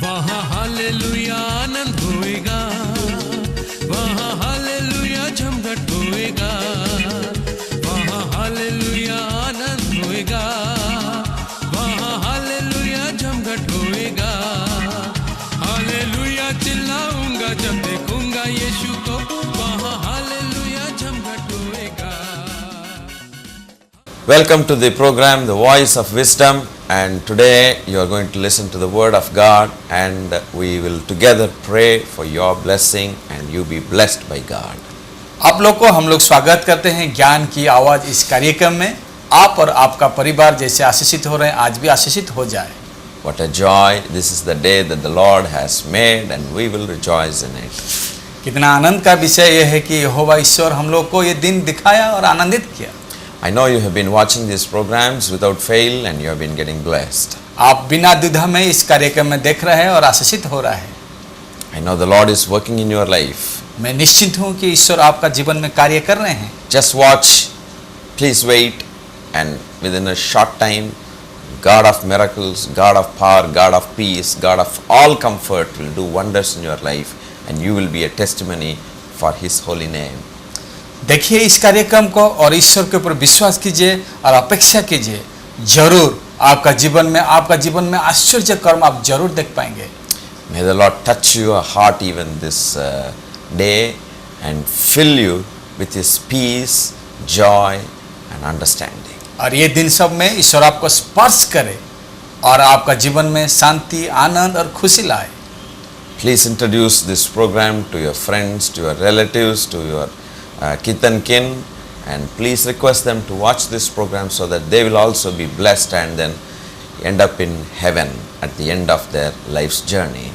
वहाँ हालेलुया आनंद होएगा, वहाँ हालेलुया जमघट होएगा, वहाँ हालेलुया आनंद होएगा, वहाँ हालेलुया जमघट होएगा। हालेलुया चिल्लाऊंगा जब देखूंगा यीशु को, वहाँ हालेलुया जमघट होएगा। Welcome to the program The Voice of Wisdom, and today you are going to listen to the Word of God, and we will together pray for your blessing and you be blessed by God. आप लोग को हम लोग स्वागत करते हैं ज्ञान की आवाज़ इस कार्यक्रम में। आप और आपका परिवार जैसे आशीषित हो रहे हैं, आज भी आशीषित हो जाए। What a joy! This is the day that the Lord has made and we will rejoice in it. कितना आनंद का विषय यह है कि यहोवा ईश्वर हम लोग को ये दिन दिखाया और आनंदित किया। I know you have been watching these programs without fail and you have been getting blessed. आप बिना द्विधा में इस कार्यक्रम में देख रहे हैं और आशीषित हो रहा है। I know the Lord is working in your life. मैं निश्चित हूँ कि ईश्वर आपका जीवन में कार्य कर रहे हैं। Just watch, please wait, and within a short time, God of miracles, God of power, God of peace, God of all comfort will do wonders in your life, and you will be a testimony for His holy name. देखिए इस कार्यक्रम को और ईश्वर के ऊपर विश्वास कीजिए और अपेक्षा कीजिए, जरूर आपका जीवन में आश्चर्य कर्म आप जरूर देख पाएंगे। May the Lord touch your heart even this day and fill you with His peace, joy and understanding. और ये दिन सब में ईश्वर आपको स्पर्श करे और आपका जीवन में शांति, आनंद और खुशी लाए। Please introduce this program to your friends, to your relatives, to your kith and kin, and please request them to watch this program so that they will also be blessed and then end up in heaven at the end of their life's journey.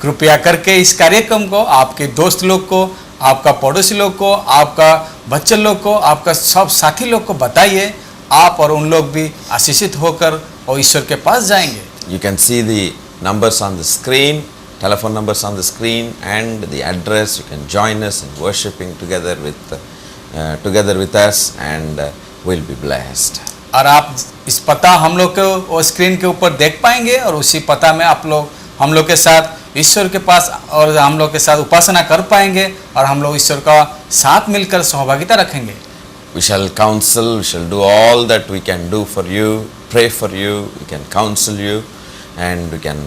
कृपया करके इस कार्यक्रम को आपके दोस्त लोग को, आपका पड़ोसी लोग को, आपका बच्चे लोग को, आपका सब साथी लोग को बताइए। आप और उन लोग भी आशीषित होकर और ईश्वर के पास जाएंगे। You can see the numbers on the screen, telephone numbers on the screen, and the address. You can join us in worshiping together with us, and we'll be blessed. और आप इस पता हम लोग को वो स्क्रीन के ऊपर देख पाएंगे और उसी पता में आप लोग हम लोग के साथ ईश्वर के पास और हम लोग के साथ उपासना कर पाएंगे और हम लोग ईश्वर का साथ मिलकर सहभागिता रखेंगे। We shall counsel, we shall do all that we can do for you, pray for you, we can counsel you, and we can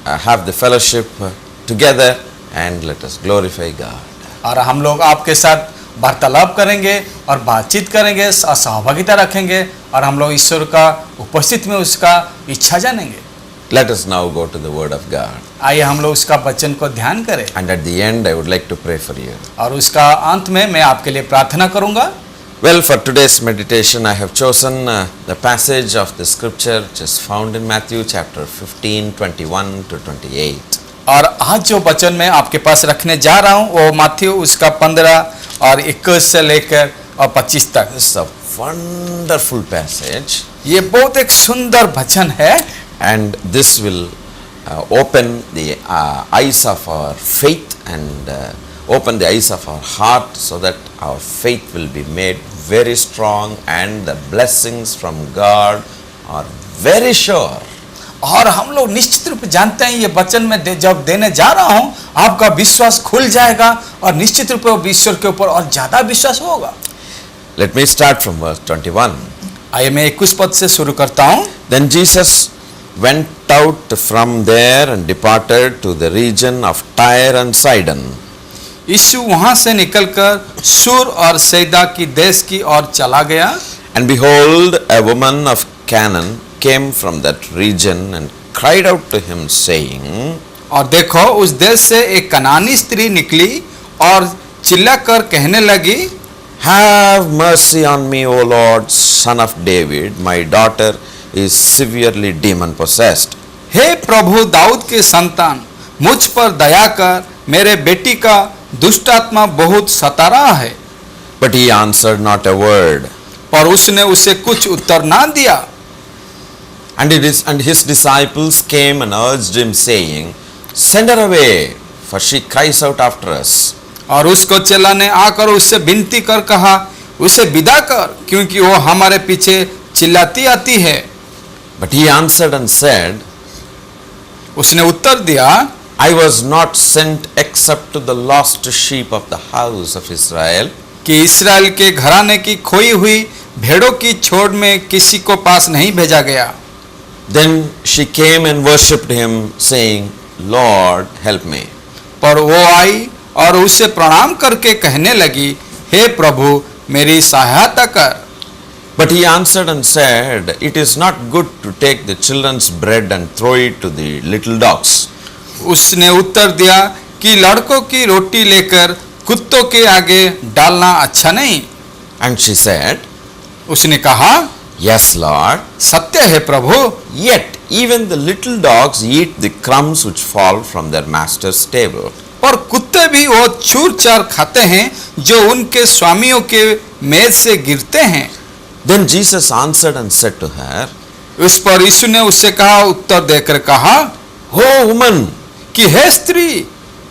have the fellowship together, and let us glorify God. और हम लोग आपके साथ वार्तालाप करेंगे और बातचीत करेंगे और सहभागिता रखेंगे और हम लोग ईश्वर का उपस्थित में उसका इच्छा जानेंगे। Let us now go to the Word of God. आइए हम लोग उसका वचन को ध्यान करें। And at the end, I would like to pray for you. और उसका अंत में मैं आपके लिए प्रार्थना करूंगा। Well, for today's meditation, I have chosen the passage of the scripture which is found in Matthew chapter 15, 21 to 28. और आज जो वचन मैं आपके पास रखने जा रहा हूँ वो मत्ती उसका 15 और 21 से लेकर और 25 तक। This is a wonderful passage. ये बहुत एक सुंदर वचन है। And this will open the eyes of our faith and open the eyes of our heart so that our faith will be made very strong and the blessings from God are very sure. और हम लोग निश्चित रूप से जानते हैं ये वचन में जब देने जा रहा हूँ आपका विश्वास खुल जाएगा और निश्चित रूप से ईश्वर के ऊपर और ज्यादा विश्वास होगा। Let me start from verse 21. आइए मैं 21 पद से शुरू करता हूँ। Then Jesus went out from there and departed to the region of Tyre and Sidon. यीशु वहां से निकलकर सूर और सैदा की देश की ओर चला गया। And behold, a woman of Canaan came from that region and cried out to him, saying, और देखो उस देश से एक कनानी स्त्री निकली और चिल्लाकर कहने लगी, Have mercy on me, O Lord, son of David. My daughter is severely demon possessed. हे प्रभु दाऊद के संतान, मुझ पर दया कर, मेरे बेटी का दुष्ट आत्मा बहुत सता रहा है। But he answered not a word. पर उसने उसे कुछ उत्तर ना दिया। And his disciples came and urged him, saying, Send her away, for she cries out after us. और उसको चेला ने आकर उससे विनती कर कहा, उसे विदा कर, क्योंकि वो हमारे पीछे चिल्लाती आती है। But he answered and said, उसने उत्तर दिया, I was not sent except to the lost sheep of the house of Israel. कि इस्राएल के घराने की खोई हुई भेड़ों की छोड़ में किसी को पास नहीं भेजा गया। Then she came and worshipped him, saying, Lord, help me. पर वो आई और उसे प्रणाम करके कहने लगी, हे प्रभु मेरी सहायता कर। But he answered and said, It is not good to take the children's bread and throw it to the little dogs. उसने उत्तर दिया कि लड़कों की रोटी लेकर कुत्तों के आगे डालना अच्छा नहीं। And she said, उसने कहा, Yes, Lord. सत्य है प्रभु, Yet even the little dogs eat the crumbs which fall from their master's table. पर कुत्ते भी वो चूर चार खाते हैं जो उनके स्वामियों के मेज से गिरते हैं। Then Jesus answered and said to her, उस पर यीशु ने उससे कहा, उत्तर देकर कहा, Oh woman, कि हे स्त्री,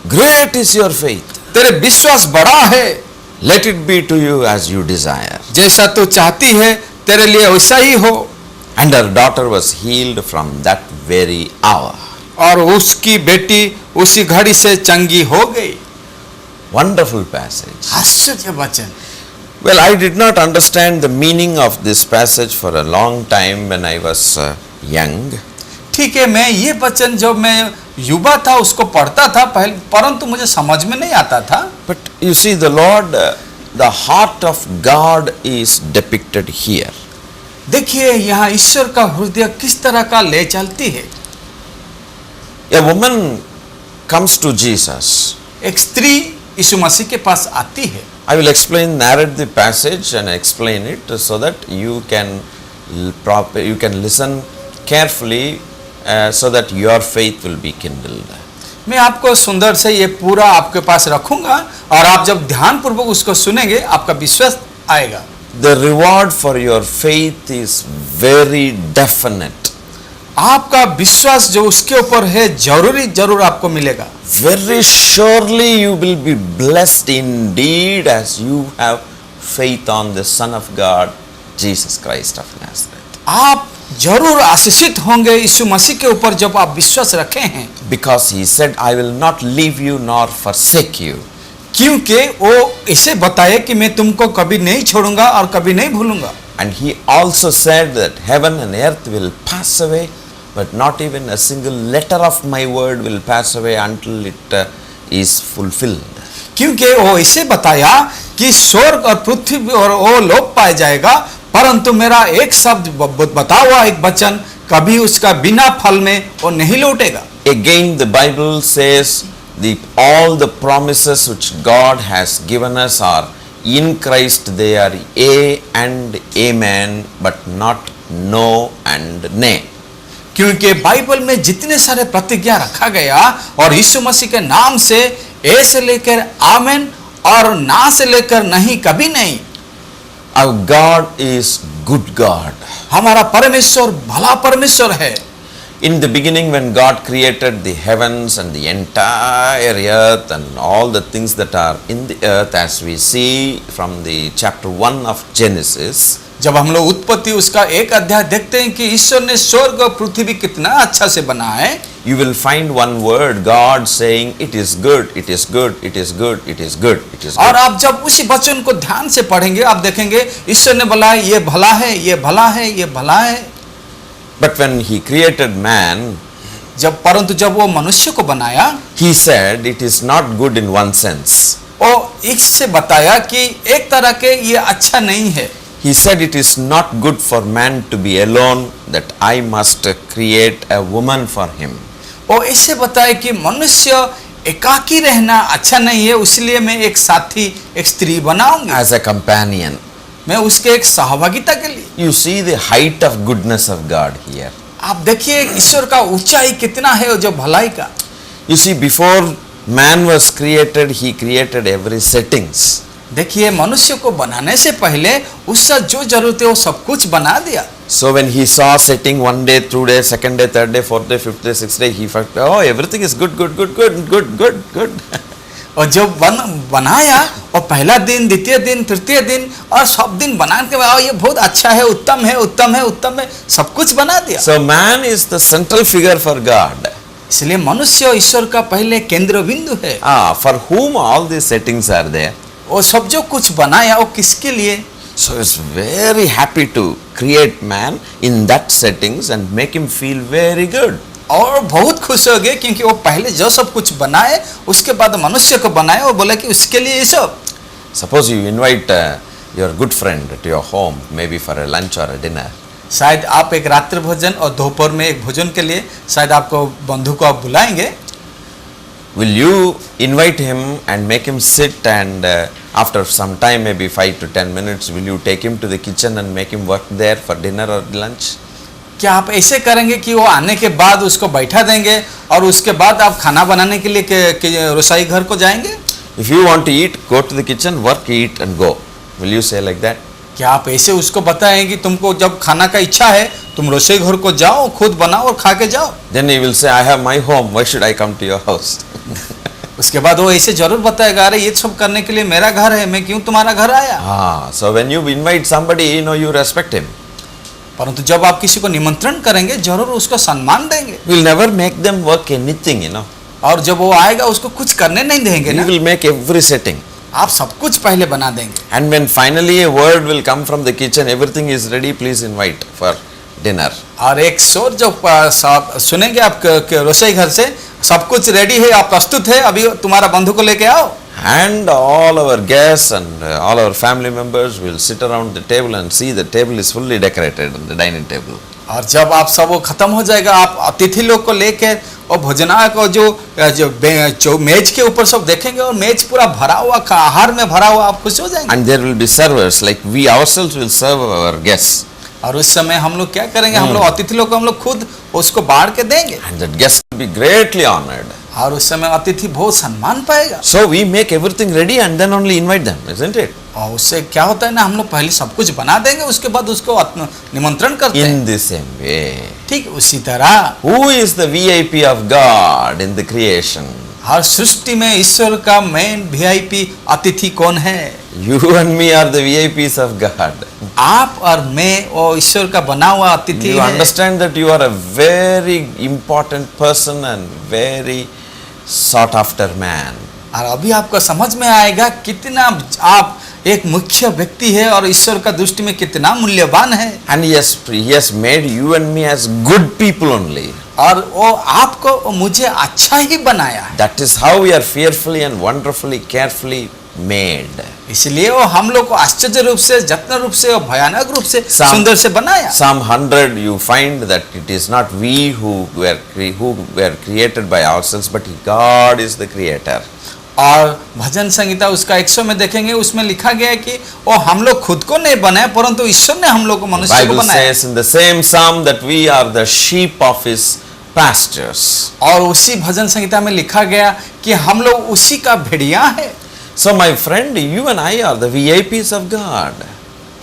great is your faith. तेरे विश्वास बड़ा है, Let it be to you as you desire. जैसा तू चाहती है तेरे लिए वैसा ही हो। And her daughter was healed from that very hour. और उसकी बेटी उसी घड़ी से चंगी हो गई। Wonderful passage. आश्चर्य वचन। Well, I did not understand the meaning of this passage for a long time when I was young. ठीक है, मैं ये वचन जब मैं युवा था उसको पढ़ता था पहले, परंतु मुझे समझ में नहीं आता था। But you see, the Lord, the heart of God is depicted here. देखिए यहाँ ईश्वर का हृदय किस तरह का ले चलती है। A woman comes to Jesus. एक स्त्री यीशु मसीह के पास आती है। I will narrate the passage and explain it so that you can listen carefully so that your faith will be kindled. मैं आपको सुंदर से ये पूरा आपके पास रखूंगा और आप जब ध्यान पूर्वक उसको सुनेंगे आपका विश्वास आएगा। The reward for your faith is very definite. आपका विश्वास जो उसके ऊपर है जरूर आपको मिलेगा। Very surely you will be blessed indeed as you have faith on the Son of God, Jesus Christ of Nazareth. आप जरूर आशीषित होंगे यीशु मसीह के ऊपर जब आप विश्वास रखे हैं। Because he said, I will not leave you nor forsake you. क्योंकि वो इसे बताए कि मैं तुमको कभी नहीं छोड़ूंगा और कभी नहीं भूलूंगा। And he also said that heaven and earth will pass away, but not even a single letter of my word will pass away until it is fulfilled. क्योंकि वो इसे बताया कि स्वर्ग और पृथ्वी और वो लोप पाया जाएगा, परंतु मेरा एक शब्द बता हुआ एक वचन कभी उसका बिना फल में वो नहीं लौटेगा। Again the Bible says all the promises which God has given us are in Christ, they are yea and amen, but not no and nay. क्योंकि बाइबल में जितने सारे प्रतिज्ञा रखा गया और यीशु मसीह के नाम से ए से लेकर आमेन और ना से लेकर नहीं कभी नहीं। Our God is good God. हमारा परमेश्वर भला परमेश्वर है। In the beginning, when God created the heavens and the entire earth and all the things that are in the earth, as we see from the chapter 1 of Genesis, जब हम लोग उत्पत्ति उसका एक अध्याय देखते हैं कि ईश्वर ने स्वर्ग और पृथ्वी कितना अच्छा से बना है, you will find one word, God saying, it is good, it is good, it is good, it is good, it is good. और आप जब उसी वचन को ध्यान से पढ़ेंगे आप देखेंगे ईश्वर ने बोला ये भला है, ये भला है, ये भला है। But when he created man, परंतु जब वो मनुष्य को बनाया, he said it is not good in one sense. वो इससे बताया कि एक तरह के ये अच्छा नहीं है। He said it is not good for man to be alone, that I must create a woman for him. वो इससे बताया कि मनुष्य एकाकी रहना अच्छा नहीं है, इसलिए मैं एक साथी, एक स्त्री बनाऊंगी, as a companion. मैं उसके एक सहभागिता के लिए। You see the height of goodness of God here. आप देखिए ईश्वर का ऊंचाई कितना है जो भलाई का। You see, before man was created, he created every settings. देखिए मनुष्य को बनाने से पहले उसका जो जरूरत है वो सब कुछ बना दिया। So when he saw setting 1 day, 2 day, 2nd day, 3rd day, 4th day, 5th day, 6th day, he felt, oh, everything is good, good, good, good, good, good, good. और जब बनाया और पहला दिन, द्वितीय दिन, तृतीय दिन और सब दिन बनाने के बाद ये बहुत अच्छा है, उत्तम है, उत्तम है, उत्तम है, सब कुछ बना दिया। So man is the central figure for God. इसलिए मनुष्य ईश्वर का पहले केंद्र बिंदु है। For whom all these settings are there. वो सब जो कुछ बनाया वो किसके लिए? So it's very happy to create man in that settings and make him feel very good. और बहुत खुश हो गए क्योंकि वो पहले जो सब कुछ बनाए उसके बाद मनुष्य को बनाए और बोला कि उसके लिए ये सब। Suppose you invite your good friend to your home, maybe for a lunch or a dinner. शायद आप एक रात्रि भोजन और दोपहर में एक भोजन के लिए शायद आपको बंधु को आप बुलाएंगे। Will you invite him and make him sit and after some time, maybe 5 to 10 minutes, will you take him to the kitchen and make him work there for dinner or lunch? क्या आप ऐसे करेंगे कि वो आने के बाद उसको बैठा देंगे और उसके बाद आप खाना बनाने के लिए रसोई घर को जाएंगे? If you want to eat, go to the kitchen, work, eat and go. Will you say like that? क्या आप ऐसे उसको बताएं कि तुमको जब खाना का इच्छा है तुम रसोई घर को जाओ, खुद बनाओ और खा के जाओ? Then he will say, I have my home, why should I come to your house? उसके बाद वो ऐसे जरूर बताएगा, अरे ये सब करने के लिए मेरा घर है, मैं क्यों तुम्हारा घर आया? So when you invite somebody, you respect him. परंतु जब आप किसी को निमंत्रण करेंगे जरूर उसको सम्मान देंगे। We will never make them work anything, और जब वो आएगा उसको कुछ करने नहीं देंगे We ना। will make every setting. आप सब कुछ पहले बना देंगे। And when finally a word will come from the kitchen, everything is ready, please invite for dinner. और एक शोर जब सुनेंगे आप रसोई घर से, सब कुछ रेडी है, आप प्रस्तुत है, अभी तुम्हारा बंधु को लेके आओ। And all our guests and all our family members will sit around the table and see the table is fully decorated on the dining table. और जब आप सब वो खत्म हो जाएगा, आप अतिथि लोग को लेकर और भोजनालय को जो मेज के ऊपर सब देखेंगे और मेज पूरा भरा हुआ, आहार में भरा हुआ, आप खुश हो जाएंगे। And there will be servers, like we ourselves will serve our guests. और उस समय हम लोग क्या करेंगे, हम लोग अतिथि लोग को हम लोग खुद उसको बाढ़ के देंगे। And that guest will be greatly honored. और उस समय अतिथि बहुत सम्मान पाएगा। So we make everything ready and then only invite them, isn't it? और उससे क्या होता है ना, हम लोग पहले सब कुछ बना देंगे, उसके बाद उसको निमंत्रण करते हैं। In the same way. ठीक उसी तरह Who is the VIP of God in the creation? हर सृष्टि में ईश्वर का मेन वीआईपी अतिथि कौन है? You and me are the VIPs of God. आप और मैं वो ईश्वर का बना हुआ अतिथि You है। understand that you are a very important person and very sought after man. और अभी आपको समझ में आएगा कितना आप एक मुख्य व्यक्ति है और ईश्वर का दृष्टि में कितना मूल्यवान है। And he has made you and me as good people only. और वो आपको और मुझे अच्छा ही बनाया है। That is how we are fearfully and wonderfully, carefully made. इसलिए वो हम लोग को आश्चर्य रूप से, जत्न रूप से और भयानक रूप से सुंदर से बनाया। Psalm 100 you find that it is not we who were created by ourselves, but God is the creator. और भजन संहिता उसका 100 में देखेंगे, उसमें लिखा गया है कि वो हम लोग खुद को नहीं बनाए परंतु ईश्वर ने हम लोग को मनुष्य को Bible बनाया। says in the same psalm that we are the sheep of his pastures. और उसी भजन संहिता में लिखा गया कि हम लोग उसी का भेड़िया है। So my friend, you and I are the VIPs of God.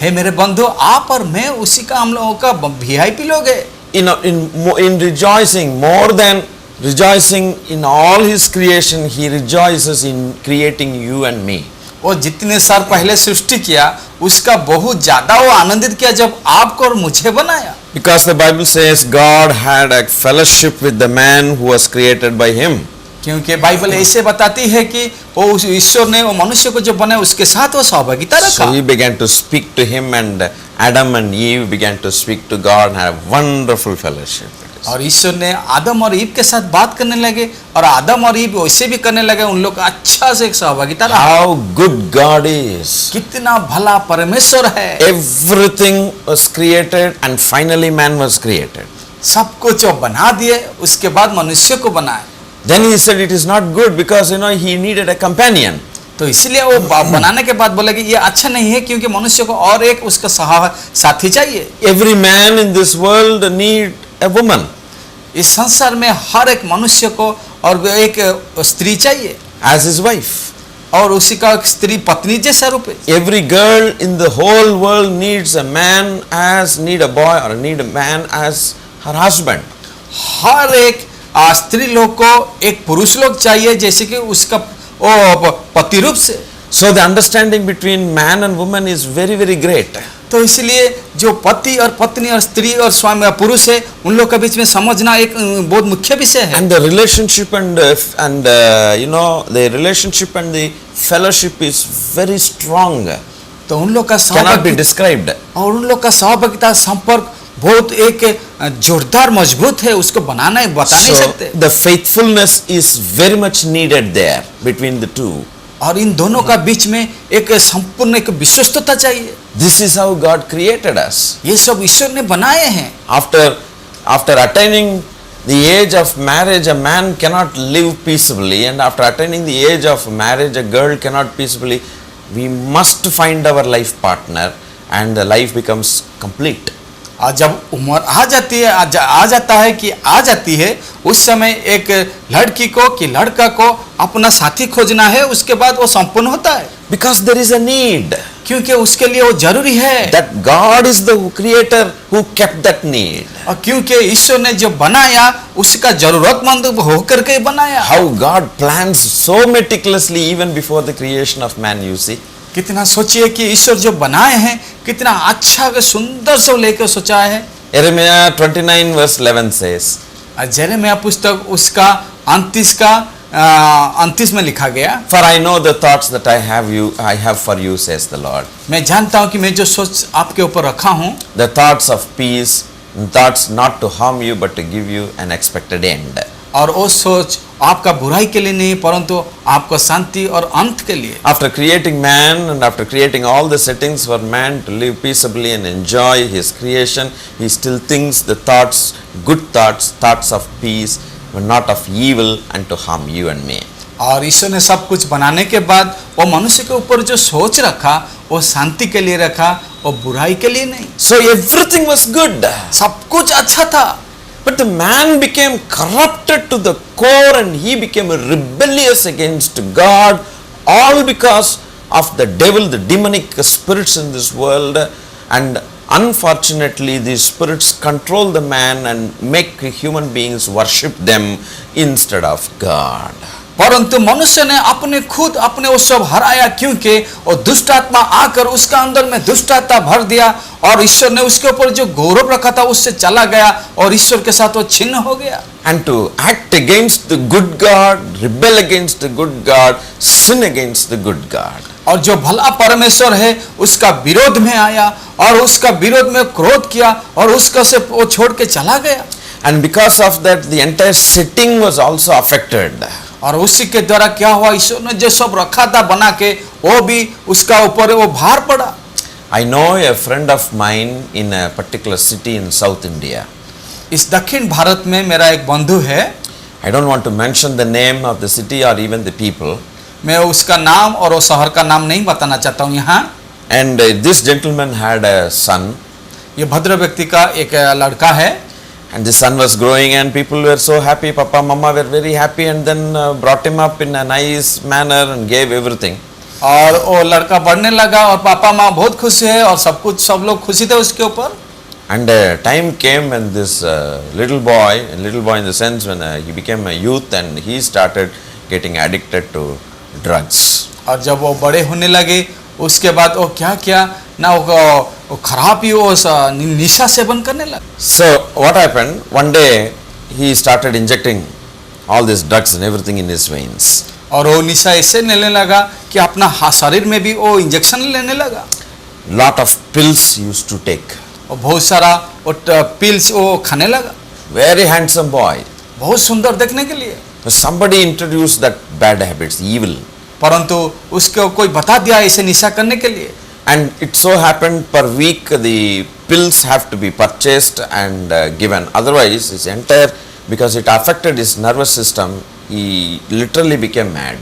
हे मेरे बंधु, आप और मैं उसी का हम लोगों का वीआईपी लोग है। In rejoicing, more than rejoicing in all his creation, he rejoices in creating you and me. वो जितने साल पहले सृष्टि किया उसका बहुत ज्यादा वो आनंदित किया जब आपको और मुझे बनाया। Because the Bible says God had a fellowship with the man who was created by him. क्योंकि बाइबल ऐसे बताती है कि वो ईश्वर ने वो मनुष्य को जो बनाया उसके साथ वो सहभागिता रखा। So he began to speak to him and Adam and Eve began to speak to God and had a wonderful fellowship. और ईश्वर ने आदम और ईव के साथ बात करने लगे और आदम और ईव वैसे भी करने लगे, उन लोग का अच्छा से एक सहभागिता रहा। How good God is. कितना भला परमेश्वर है। Everything was created and finally man was created. सब कुछ वो बना दिए, उसके बाद मनुष्य को बनाए। Then he said it is not good because he needed a companion. तो इसलिए वो बनाने के बाद बोला कि ये अच्छा नहीं है क्योंकि मनुष्य को और एक उसका साथी चाहिए। Every man in this world need a woman. इस संसार में हर एक मनुष्य को और एक स्त्री चाहिए As his wife. और उसी का स्त्री पत्नी जैसा रूप है। Every girl in the whole world needs a man as need a boy or need a man as her husband. हर एक स्त्री लोग को एक पुरुष लोग चाहिए जैसे कि उसका पति रूप से। So the understanding between man and woman is very, very great. तो इसलिए जो पति और पत्नी और स्त्री और स्वामी पुरुष है उन लोग के बीच में समझना एक बहुत मुख्य विषय है। And the relationship and the relationship and the fellowship is very strong. तो उन लोग का Cannot be सहभागिता described. और उन लोग का सहभागिता संपर्क बहुत एक जोरदार मजबूत है, उसको बता नहीं So सकते। the faithfulness is very much needed there between the two. और इन दोनों का बीच में एक संपूर्ण एक विश्वस्तता चाहिए। This is how God created us. ये सब ईश्वर ने बनाए हैं। After attaining the age of marriage, a man cannot live peaceably, and after attaining the age of marriage, a girl cannot peaceably. We must find our life partner, and the life becomes complete. और जब उम्र आ जाती है उस समय एक लड़की को कि लड़का को अपना साथी खोजना है, उसके बाद वो संपूर्ण होता है। Because there is a need. क्योंकि उसके लिए वो जरूरी है। That God is the creator who kept that need. और क्योंकि ईश्वर ने जो बनाया उसका जरूरतमंद होकर के बनाया। How God plans so meticulously even before the creation of man, you see. कितना सोचिए कि ईश्वर जो बनाए हैं कितना अच्छा सुंदर से लेकर सोचा है। Jeremiah 29 verse 11 says, यिर्मयाह पुस्तक उसका 29 में लिखा गया, For I know the thoughts that I have for you, says the Lord. मैं जानता हूं कि मैं जो सोच आपके ऊपर रखा हूं, The thoughts of peace, thoughts not to harm you but to give you an expected end. और वो सोच आपका बुराई के लिए नहीं परंतु आपको शांति और अंत के लिए। After creating man and after creating all the settings for man to live peaceably and enjoy his creation, he still thinks the thoughts, good thoughts, thoughts of peace, but not of evil and to harm you and me. और ईश्वर ने सब कुछ बनाने के बाद वो मनुष्य के ऊपर जो सोच रखा वो शांति के लिए रखा, वो बुराई के लिए नहीं। So everything was good. सब कुछ अच्छा था। But the man became corrupted to the core and he became rebellious against God, all because of the devil, the demonic spirits in this world. And unfortunately, these spirits control the man and make human beings worship them instead of God. परंतु मनुष्य ने अपने वो सब हराया, क्योंकि वो दुष्ट आत्मा आकर उसका अंदर में दुष्ट आत्मा भर दिया और ईश्वर ने उसके ऊपर जो गौरव रखा था उससे चला गया और ईश्वर के साथ वो छिन्न हो गया। And to act against the good God, rebel against the good God, sin against the good God. और जो भला परमेश्वर है उसका विरोध में आया और उसका विरोध में क्रोध किया और उसका से वो छोड़ के चला गया। And because of that, the entire setting was also affected. और उसी के द्वारा क्या हुआ, ईश्वर ने जो सब रखा था बना के वो भी उसका ऊपर वो भार पड़ा। I know a friend of mine in a particular city in South India. इस दक्षिण भारत में मेरा एक बंधु है। I don't want to mention the name of the city or even the people. मैं उसका नाम और वो शहर का नाम नहीं बताना चाहता हूँ यहाँ। And this gentleman had a son. ये भद्र व्यक्ति का एक लड़का है। And the son was growing and people were so happy. Papa, Mama were very happy and then brought him up in a nice manner and gave everything. और वो लड़का बढ़ने लगा और पापा माँ बहुत खुश है और सब लोग खुशी थे उसके ऊपर। And time came when this little boy in the sense when he became a youth and he started getting addicted to drugs. और जब वो बड़े होने लगे उसके बाद वो क्या ना वो खराब ही वो निशा सेवन करने लगा। So what happened? One day he started injecting all these drugs and everything in his veins. और वो निशा ऐसे लेने लगा कि अपना शरीर में भी वो इंजेक्शन लेने लगा। Lot of pills he used to take. और बहुत सारा वो पिल्स वो खाने लगा। Very handsome boy. बहुत सुंदर देखने के लिए। So somebody introduced that bad habits, evil. परंतु उसको कोई बता दिया इसे निशा करने के लिए। And it so happened per week the pills have to be purchased and given. Otherwise, his entire, because it affected his nervous system, he literally became mad.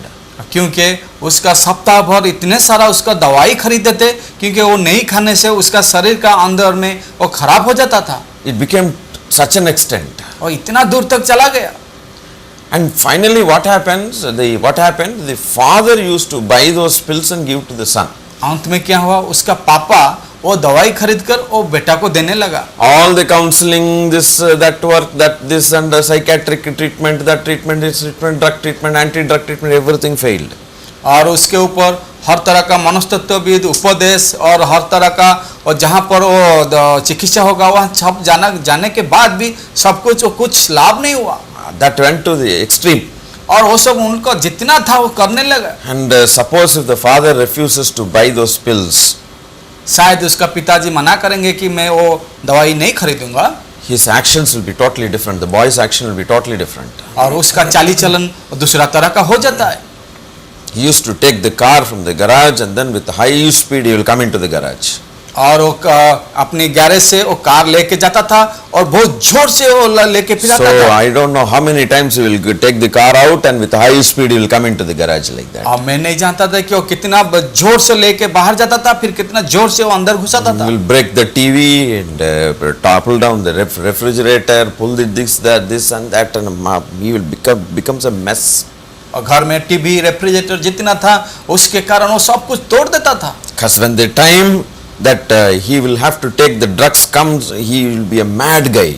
क्योंकि उसका सप्ताह भर इतने सारा उसका दवाई खरीदते थे क्योंकि वो नहीं खाने से उसका शरीर का अंदर में वो खराब हो जाता था। It became such an extent. और इतना दूर तक चला गया। And finally what happened? The father used to buy those pills and give to the son. अंत में क्या हुआ, उसका पापा वो दवाई खरीद कर वो बेटा को देने लगा। All the counseling, this, that work, this and the psychiatric treatment, that treatment, this treatment, drug treatment, anti-drug treatment, everything failed. और उसके ऊपर हर तरह का मनस्तत्वविद उपदेश और हर तरह का, और जहाँ पर वो चिकित्सा होगा वहाँ सब जाने के बाद भी सब कुछ लाभ नहीं हुआ। That went to the extreme. और वो सब उनको जितना था वो करने लगा। And suppose if the father refuses to buy those pills, शायद उसका पिताजी मना करेंगे कि मैं वो दवाई नहीं खरीदूंगा, his actions will be totally different. The boy's action will be totally different. और उसका चाली चलन दूसरा तरह का हो जाता है। He used to take the car from the garage and then with high speed he will come into the garage. और वो अपनी गैरेज से वो कार लेके जाता था और बहुत जोर से वो लेके फिर आता So था। I don't know how many times he will take the car out and with high speed he will come into the garage like that. अब मैं नहीं जानता था कि वो कितना जोर से लेके बाहर जाता था, फिर कितना जोर से वो अंदर घुसाता He था। will break the TV and topple down the refrigerator, pull the this and that, and he will becomes a mess. और घर में टीवी रेफ्रिजरेटर जितना था उसके कारण वो सब कुछ तोड़ देता था। Because when the time that he will have to take the drugs comes, he will be a mad guy.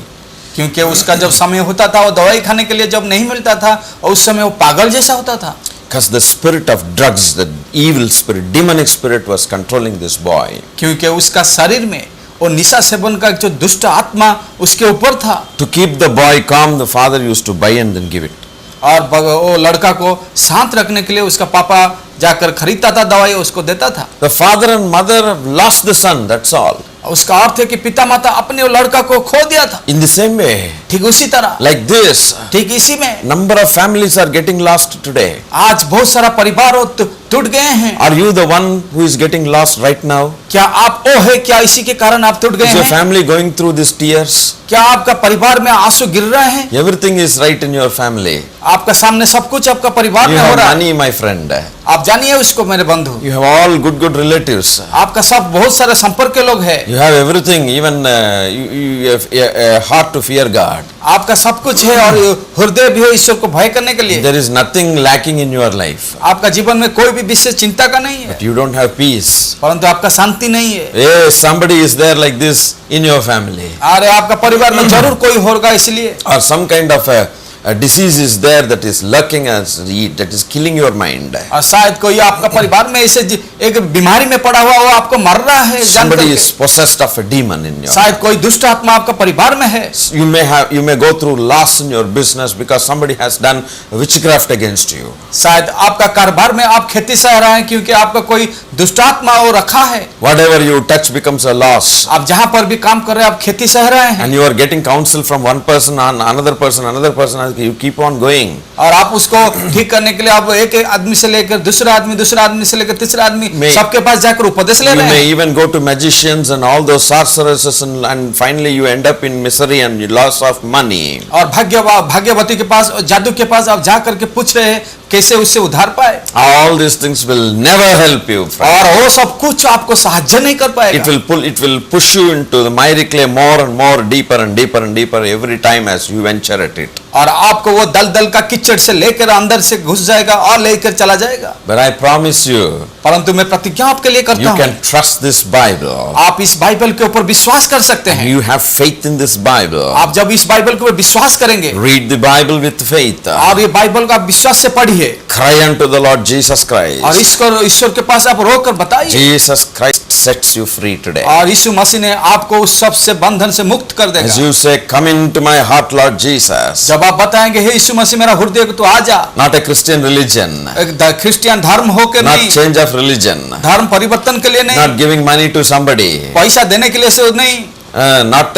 क्योंकि उसका जब समय होता था वो दवाई खाने के लिए जब नहीं मिलता था और उस समय वो पागल जैसा होता था। Because the spirit of drugs, the evil spirit, demonic spirit was controlling this boy. क्योंकि उसका शरीर में वो निशा सेवन का जो दुष्ट आत्मा उसके ऊपर था। To keep the boy calm, the father used to buy and then give it. और वो लड़का को शांत रखने के लिए उसका पापा जाकर खरीदता था दवाई, उसको देता था। The father and mother have lost the son, that's all. उसका अर्थ है कि पिता माता अपने वो लड़का को खो दिया था। In the same way, ठीक उसी तरह, like this, ठीक इसी में number of families are getting lost today. आज बहुत सारा परिवार टूट गए हैं। Are you the one who is getting lost right now? क्या आप वो है, क्या इसी के कारण आप टूट गए Is your हैं? family going through these tears? क्या आपका परिवार में आंसू गिर रहे हैं? Everything is right in your family. आपका सामने सब कुछ आपका परिवार You में हो have रहा है। money, my friend. आप जानिए उसको मेरे बंधु, You have all good relatives. आपका सब बहुत सारे संपर्क के लोग हैं। You have everything, even you have a heart to fear God. आपका सब कुछ है और हृदय भी है ईश्वर को भय करने के लिए। There is nothing lacking in your life. आपका जीवन में कोई भी विशेष चिंता का नहीं है, But you don't have peace. परंतु आपका शांति नहीं है। Hey, somebody is there like this in your family. अरे आपका परिवार में जरूर कोई होगा, इसलिए Or some kind of a disease is there that is lurking as that is killing your mind. और शायद कोई आपका परिवार में ऐसे एक बीमारी में पड़ा हुआ वो आपको मर रहा है जान Somebody करके। is possessed of a demon in your शायद कोई दुष्ट आत्मा आपका परिवार में है। You may go through loss in your business because somebody has done witchcraft against you. शायद आपका कारोबार में आप खेती सह रहे हैं क्योंकि आपका कोई दुष्ट आत्मा वो रखा है। Whatever you touch becomes a loss. आप जहाँ पर भी काम कर रहे हैं आप खेती सह रहे हैं And you are getting counsel from one person on another person, you keep on going. और आप उसको ठीक करने के लिए आप एक आदमी से लेकर दूसरा आदमी से लेकर तीसरा आदमी सबके पास जाकर उपदेश ले You रहे may हैं। even go to magicians and all those sorceresses and finally you end up in misery and loss of money. और भाग्यवती के पास और जादू के पास आप जा करके पूछ रहे हैं कैसे उससे उधार पाए। All these things will never help you, friend. और वो सब कुछ आपको साहाय्य नहीं कर पाएगा। It will push you into the miry clay more and more deeper and deeper and deeper every time as you venture at it. और आपको वो दलदल का कीचड़ से लेकर अंदर से घुस जाएगा और लेकर चला जाएगा। But I promise you, परंतु मैं प्रतिज्ञा आपके लिए करता you हूँ, can trust this Bible. आप इस बाइबल के ऊपर विश्वास कर सकते हैं। You have faith in this Bible. आप जब इस बाइबल के ऊपर विश्वास करेंगे Read the Bible with faith. और ये बाइबल का विश्वास से पढ़िए Cry unto the Lord Jesus और Christ. ईश्वर के पास आप रोकर बताइए। Jesus Christ sets you free today. और यीशु मसीह ने आपको उस सब से बंधन से मुक्त कर As देगा। you say, come into my heart, Lord Jesus. जब आप बताएंगे हे यीशु मसीह मेरा हृदय को तो आ जा। Not a Christian religion. एक क्रिश्चियन धर्म होकर Not नहीं, change of religion. धर्म परिवर्तन के लिए नहीं, Not giving money to somebody. पैसा देने के लिए से नहीं, Not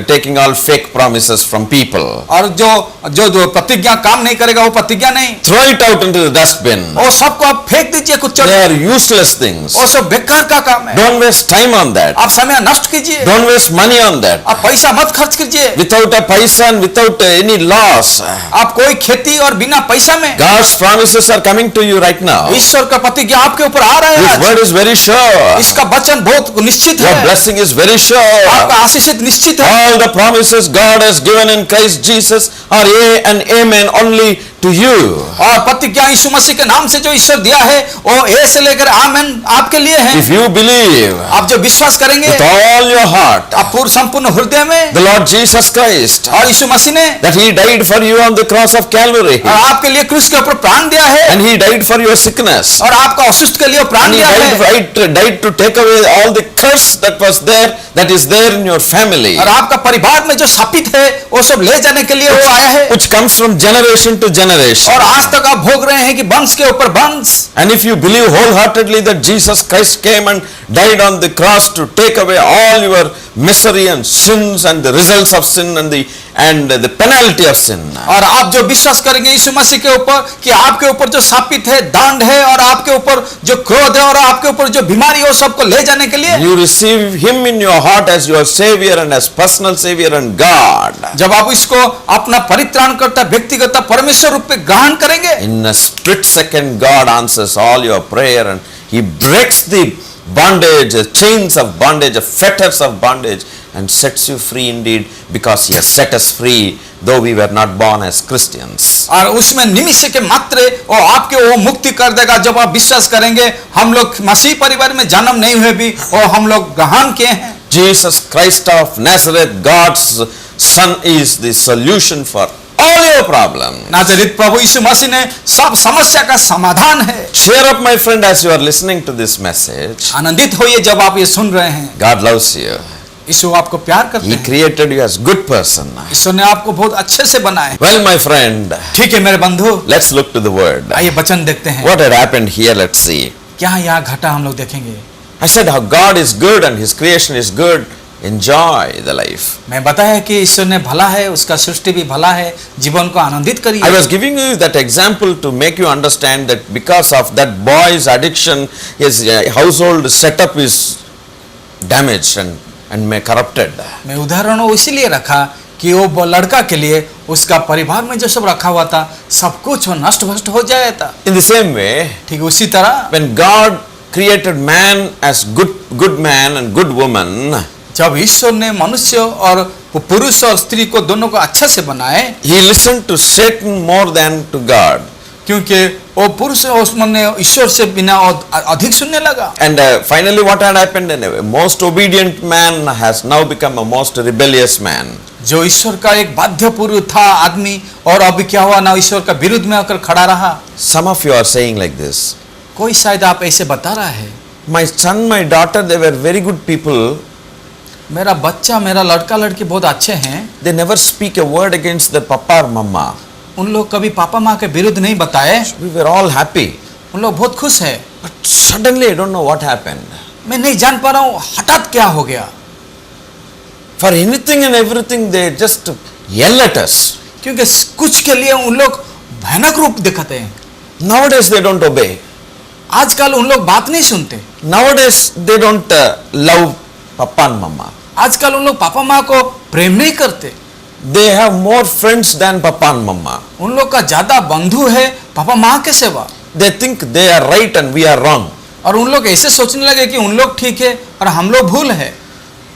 taking all fake promises from people. और जो प्रतिज्ञा काम नहीं करेगा वो प्रतिज्ञा नहीं। Throw it out into the dustbin. वो सबको आप फेंक दीजिए कुछ, They are useless things. वो सब बेकार का काम है। Don't waste time on that. आप समय नष्ट कीजिए, Don't waste money on that. आप पैसा मत खर्च कीजिए। Without a paisa and without any loss. आप कोई खेती और बिना पैसा में, God's promises are coming to you right now. ईश्वर का प्रतिज्ञा आपके ऊपर आ रहा है His आज। word is very sure. इसका वचन बहुत निश्चित Your है, blessing is very sure. आपका आशीषित निश्चित है। All the promises God has given in Christ Jesus are yea and amen only to you. और प्रतिज्ञा यीशु मसीह के नाम से जो ईश्वर दिया है वो ए से लेकर आमेन आपके लिए है। If you believe आप जो विश्वास करेंगे with all your heart, आप पूर्ण संपूर्ण हृदय में, the Lord Jesus Christ, और यीशु मसीह ने that He died for you on the cross of Calvary, और आपके लिए क्रूस के ऊपर प्राण दिया है, and He died for your sickness, और आपका अशुद्ध के लिए प्राण and He दिया है, died to take away all the curse that was there, that is there in your family, और आपका परिवार में जो शापित है वो सब ले जाने के लिए वो आया है, which comes from generation to generation. और आज तक आप भोग रहे हैं कि वंश के ऊपर वंश। And if you believe wholeheartedly that Jesus Christ came and died on the cross to take away all your misery and sins and the results of sin and the penalty of sin, और आप जो विश्वास करेंगे यीशु मसीह के ऊपर कि आपके ऊपर जो शापित है, दंड है, और आपके ऊपर जो क्रोध है, और आपके ऊपर जो बीमारी है, वो सबको ले जाने के लिए you receive Him in your heart as your Savior and as personal Savior and God. जब आप इसको अपना परित्राणकर्ता, व्यक्तिगत परमेश्वर रूप में ग्रहण करेंगे, In a split second, God answers all your prayer and He breaks the bondage, the chains of bondage, the fetters of bondage, and sets you free indeed, because He has set us free, though we were not born as Christians. और उसमें निमिष के मात्रे और आपके वो मुक्ति कर देगा जब आप विश्वास करेंगे। हम लोग मसीह परिवार में जन्म नहीं हुए भी और हम लोग ग्रहण किए हैं। Jesus Christ of Nazareth, God's Son, is the solution for all your problems. नाज़रेत प्रभु यीशु मसीह ने सब समस्या का समाधान है। Cheer up, my friend, as you are listening to this message. आनंदित होइए जब आप ये सुन रहे हैं। God loves you. यीशु आपको प्यार करते He हैं। created you as good person. ईश्वर ने आपको बहुत अच्छे से बनाया है। Well, my friend, ठीक है मेरे बंधु, let's look to the word. आइए वचन देखते हैं। What had happened here, let's see. क्या यहाँ घटा हम लोग देखेंगे। I said how God is good and His creation is good. Enjoy the life. मैं बताया कि ईश्वर ने भला है, उसका सृष्टि भी भला है, जीवन को आनंदित करिए। I was giving you that example to make you understand that because of that boy's addiction, his household setup is damaged and corrupted. मैं उदाहरण इसीलिए रखा कि वो लड़का के लिए उसका परिवार में जो सब रखा हुआ था सब कुछ नष्ट भ्रष्ट हो जाया था। In the same way, ठीक उसी तरह when God created man as good man and good woman, जब ईश्वर ने मनुष्य और पुरुष और स्त्री को दोनों को अच्छा से बनाए, He listened to Satan more than to God. क्योंकि वो पुरुष उसने ईश्वर से बिना अधिक सुनने लगा। And finally, what had happened? A most obedient man has now become a most rebellious man. जो ईश्वर का एक बाध्य पुरुष था आदमी, और अभी क्या हुआ ना, ईश्वर का विरुद्ध में आकर खड़ा रहा। Some of you are saying like this. कोई शायद आप ऐसे बता रहा है, My son, my daughter, they were very good people. मेरा बच्चा, मेरा लड़का लड़की बहुत अच्छे हैं, They never speak a word against their papa or mama. उन लोग कभी पापा माँ के विरुद्ध नहीं बताए, We were all happy. उन लोग बहुत खुश है। But suddenly, I don't know what happened. मैं नहीं जान पा रहा हूँ हठात क्या हो गया। For anything and everything, they just yell at us. क्योंकि कुछ के लिए उन लोग भयानक रूप दिखाते हैं। Nowadays, they don't obey. आजकल उन लोग बात नहीं सुनते। Nowadays, they don't love papa and mama. आजकल उन लोग पापा माँ को प्रेम नहीं करते। They have more friends than papa and mama. उन लोग का ज्यादा बंधु है पापा माँ के सिवा। They think they are right and we are wrong. और उन लोग ऐसे सोचने लगे कि उन लोग ठीक है और हम लोग भूल है।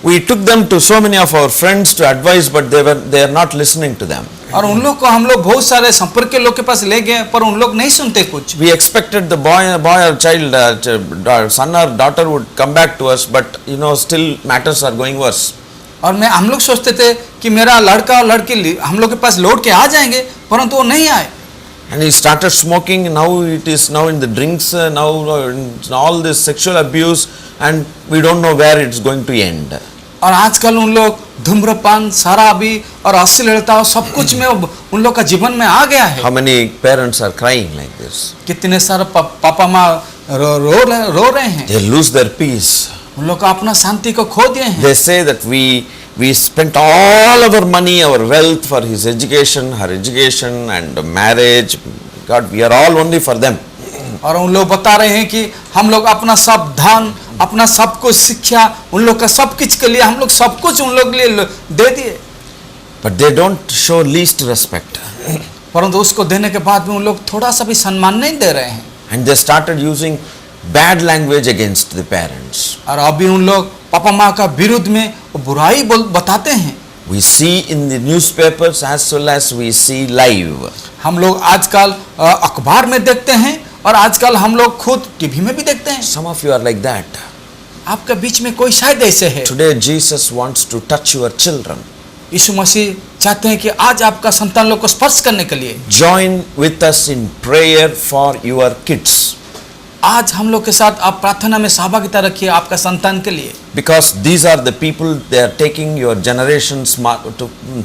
We took them to so many of our friends to advise, but they are not listening to them. और उन लोग को हम लोग बहुत सारे संपर्क के लोग के पास ले गए, पर उन लोग नहीं सुनते कुछ। We expected the boy or child, son or daughter would come back to us, but still matters are going worse. और हम लोग सोचते थे कि मेरा लड़का और लड़की हम लोग के पास लौट के आ जाएंगे, परंतु वो नहीं आए। And he started smoking. Now it is now in the drinks, now in all this sexual abuse, and we don't know where it's going to end. और आजकल उन लोग धूम्रपान, शराबी और अश्लीलता और सब कुछ में उन लोग का जीवन में आ गया है। How many parents are crying like this? कितने सारे पापा माँ रो रहे हैं। They lose their peace. उन लोग का अपना शांति को खो दिए हैं। They say that we spent all our money, our wealth for his education, her education and marriage. God, we are all only for them. और उन लोग बता रहे हैं कि हम लोग अपना सब धन, अपना सब कुछ शिक्षा, उन लोग का सब कुछ के लिए हम लोग सब कुछ उन लोग के लिए दे दिए। But they don't show least respect. परंतु उसको देने के बाद भी उन लोग थोड़ा सा भी सम्मान नहीं दे रहे हैं। And they started using bad language against the parents. और अभी उन लोग पापा माँ का विरुद्ध में वो बुराई बताते हैं। We see in the newspapers as well as we see live. हम लोग आजकल अखबार में देखते हैं और आजकल हम लोग खुद टीवी में भी देखते हैं। Some of you are like that. आपके बीच में कोई शायद ऐसे है। Today Jesus wants to touch your children. यीशु मसीह चाहते हैं कि आज आपका संतान लोग को स्पर्श करने के लिए Join with us in prayer for your kids. आज हम लोग के साथ आप प्रार्थना में सहभागिता रखिए आपका संतान के लिए, Because these are the people, they are taking your generations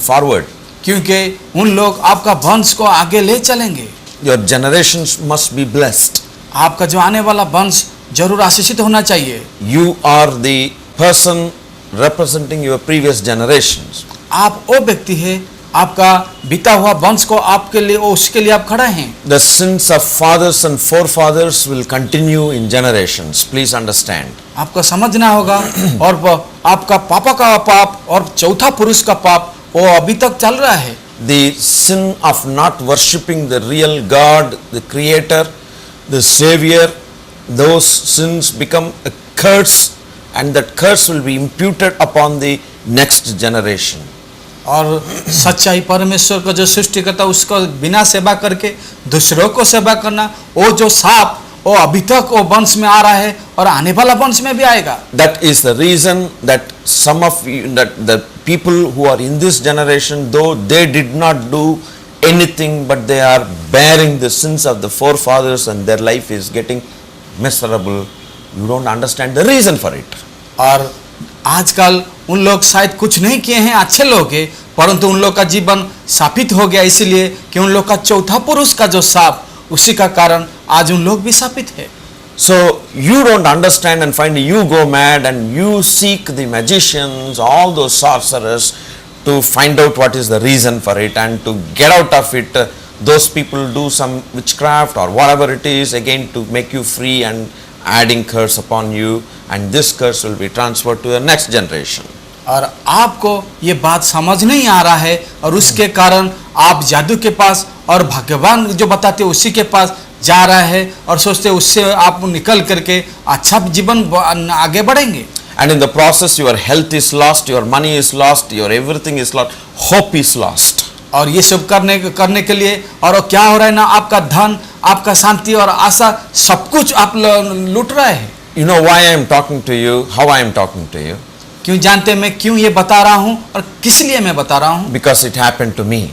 forward. क्योंकि उन लोग आपका वंश को आगे ले चलेंगे। Your generations must be blessed. आपका जो आने वाला वंश जरूर आशीषित होना चाहिए। You are the person representing your previous generations. आप वो व्यक्ति है, आपका बीता हुआ वंश को आपके लिए उसके लिए आप खड़े हैं। The sins of fathers and forefathers will continue in generations. Please understand. आपको समझना होगा और आपका पापा का पाप और चौथा पुरुष का पाप वो अभी तक चल रहा है। The sin of not worshipping the real God, the Creator, the Savior, those sins become a curse, and that curse will be imputed upon the next generation. और सच्चाई परमेश्वर का जो सृष्टि करता उसको बिना सेवा करके दूसरों को सेवा करना, वो जो साप वो अभी तक वो वंश में आ रहा है और आने वाला वंश में भी आएगा। That is the reason that some of you, that the people who are in this generation, though they did not do anything, but they are bearing the sins of the forefathers and their life is getting miserable. You don't understand the reason for it. और आजकल उन लोग शायद कुछ नहीं किए हैं, अच्छे लोग हैं, परंतु उन लोग का जीवन शापित हो गया इसलिए कि उन लोग का चौथा पुरुष का जो शाप उसी का कारण आज उन लोग भी शापित है। So you don't understand and finally you go mad and you seek the magicians, all those sorcerers to find out what is the reason for it and to get out of it. Those people do some witchcraft or whatever it is again to make you free and adding curse upon you, and this curse will be transferred to the next generation. और आपको ये बात समझ नहीं आ रहा है और उसके कारण आप जादू के पास और भगवान जो बताते हैं उसी के पास जा रहा है और सोचते उससे आप निकल करके अच्छा जीवन आगे बढ़ेंगे। And in the process your health is lost, your money is lost, your everything is lost, hope is lost. और ये सब करने के लिए और क्या हो रहा है ना, आपका धन, आपका शांति और आशा सब कुछ आप लूट रहे हैं। You know why I am talking to you, how I am talking to you? क्यों जानते हैं मैं क्यों ये बता रहा हूँ और किस लिए मैं बता रहा हूँ? Because it happened to me.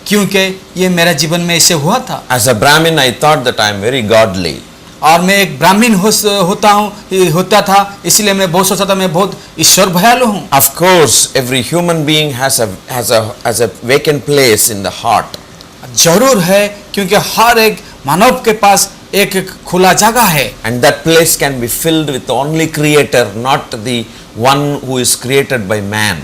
क्योंकि ये मेरे जीवन में ऐसे हुआ था। As a Brahmin, I thought that I am very godly. और मैं एक ब्राह्मण होता था इसलिए मैं बहुत सोचता था मैं बहुत ईश्वर भयालु हूँ। Of course, every human being has a vacant place in the heart. जरूर है क्योंकि हर एक मानव के पास एक खुला जगह है। And that place can be filled with only Creator, not the one who is created by man.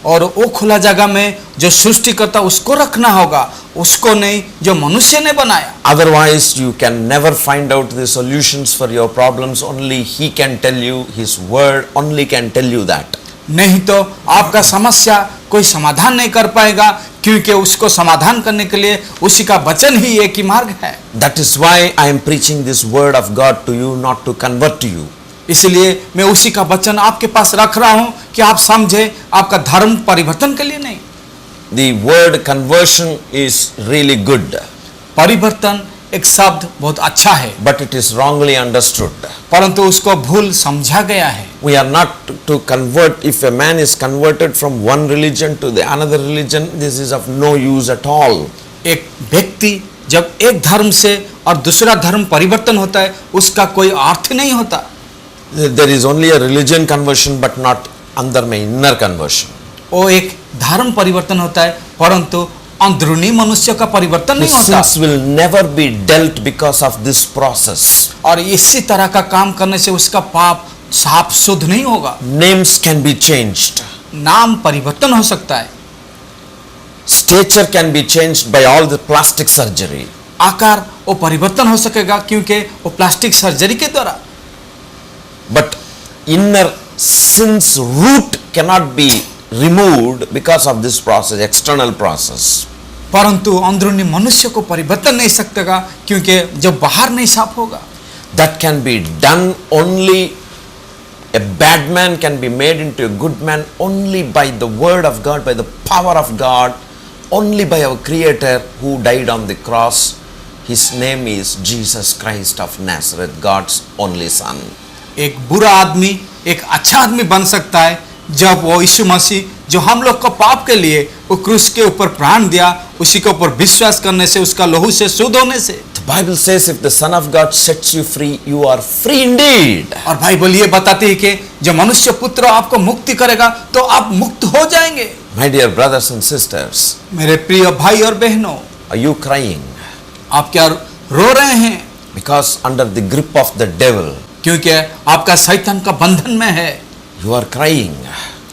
और वो खुला जगह में जो सृष्टि करता उसको रखना होगा, उसको नहीं जो मनुष्य ने बनाया। Otherwise, you can never find out the solutions for your problems. Only He can tell you. His word only can tell you that. नहीं तो आपका समस्या कोई समाधान नहीं कर पाएगा क्योंकि उसको समाधान करने के लिए उसी का वचन ही एक ही मार्ग है। That is why I am preaching this word of God to you, not to convert to you. इसलिए मैं उसी का वचन आपके पास रख रहा हूं कि आप समझे, आपका धर्म परिवर्तन के लिए नहीं। The word conversion is really good, परिवर्तन एक शब्द बहुत अच्छा है, but it is wrongly understood. परंतु उसको भूल समझा गया है। We are not to convert. If a man is converted from one religion to the another religion, this is of no use at all. एक व्यक्ति जब एक धर्म से और दूसरा धर्म परिवर्तन होता है उसका कोई अर्थ नहीं होता। There is only a religion conversion, but not अंदर में inner conversion. वो एक धर्म परिवर्तन होता है परंतु अंदरूनी मनुष्य का परिवर्तन नहीं होता। Sins will never be dealt because of this process. और इसी तरह का काम करने से उसका पाप साफ शुद्ध नहीं होगा। Names can be changed. नाम परिवर्तन हो सकता है, Stature can be changed by all the plastic surgery. आकार वो परिवर्तन हो सकेगा क्योंकि वो प्लास्टिक सर्जरी के द्वारा। But inner sin's root cannot be removed because of this process, external process. परंतु अंदरूनी मनुष्य को परिवर्तन नहीं सकेगा क्योंकि जब बाहर नहीं साफ होगा। That can be done only A bad man can be made into a good man only by the word of God, by the power of God, only by our Creator who died on the cross. His name is Jesus Christ of Nazareth, God's only Son. एक बुरा आदमी एक अच्छा आदमी बन सकता है जब वो यीशु मसीह जो हम लोग को पाप के लिए वो क्रूस के ऊपर प्राण दिया, उसी के ऊपर विश्वास करने से, उसका लहू से शुद्ध होने से। The Bible says if the Son of God sets you free, you are free indeed. और बाइबल ये बताती है कि जब मनुष्य पुत्र आपको मुक्ति करेगा तो आप मुक्त हो जाएंगे। My dear brothers and sisters, मेरे प्रिय भाई और बहनों, are you crying? आप क्या रो रहे हैं? Because under the grip of the devil, क्योंकि आपका शैतान का बंधन में है, you are crying.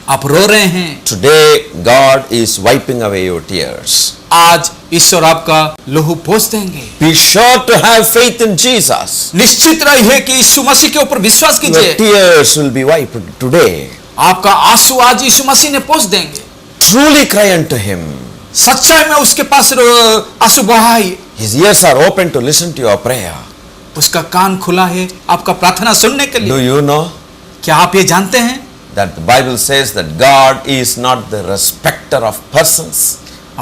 आप रो रहे हैं। Today, God is wiping away your tears. आज ईश्वर आपका लहू पोंछ देंगे। Be sure to have faith in Jesus. निश्चित रहिए कि यीशु मसीह के ऊपर विश्वास Your कीजिए। tears will be wiped today. आपका आंसू आज यीशु मसीह ने पोंछ देंगे। Truly cry unto Him. सच्चाई में उसके पास आंसू बहाइए। His ears are open to listen to your prayer. उसका कान खुला है आपका प्रार्थना सुनने के Do लिए। you know क्या आप ये जानते हैं that the Bible says that God is not the respecter of persons?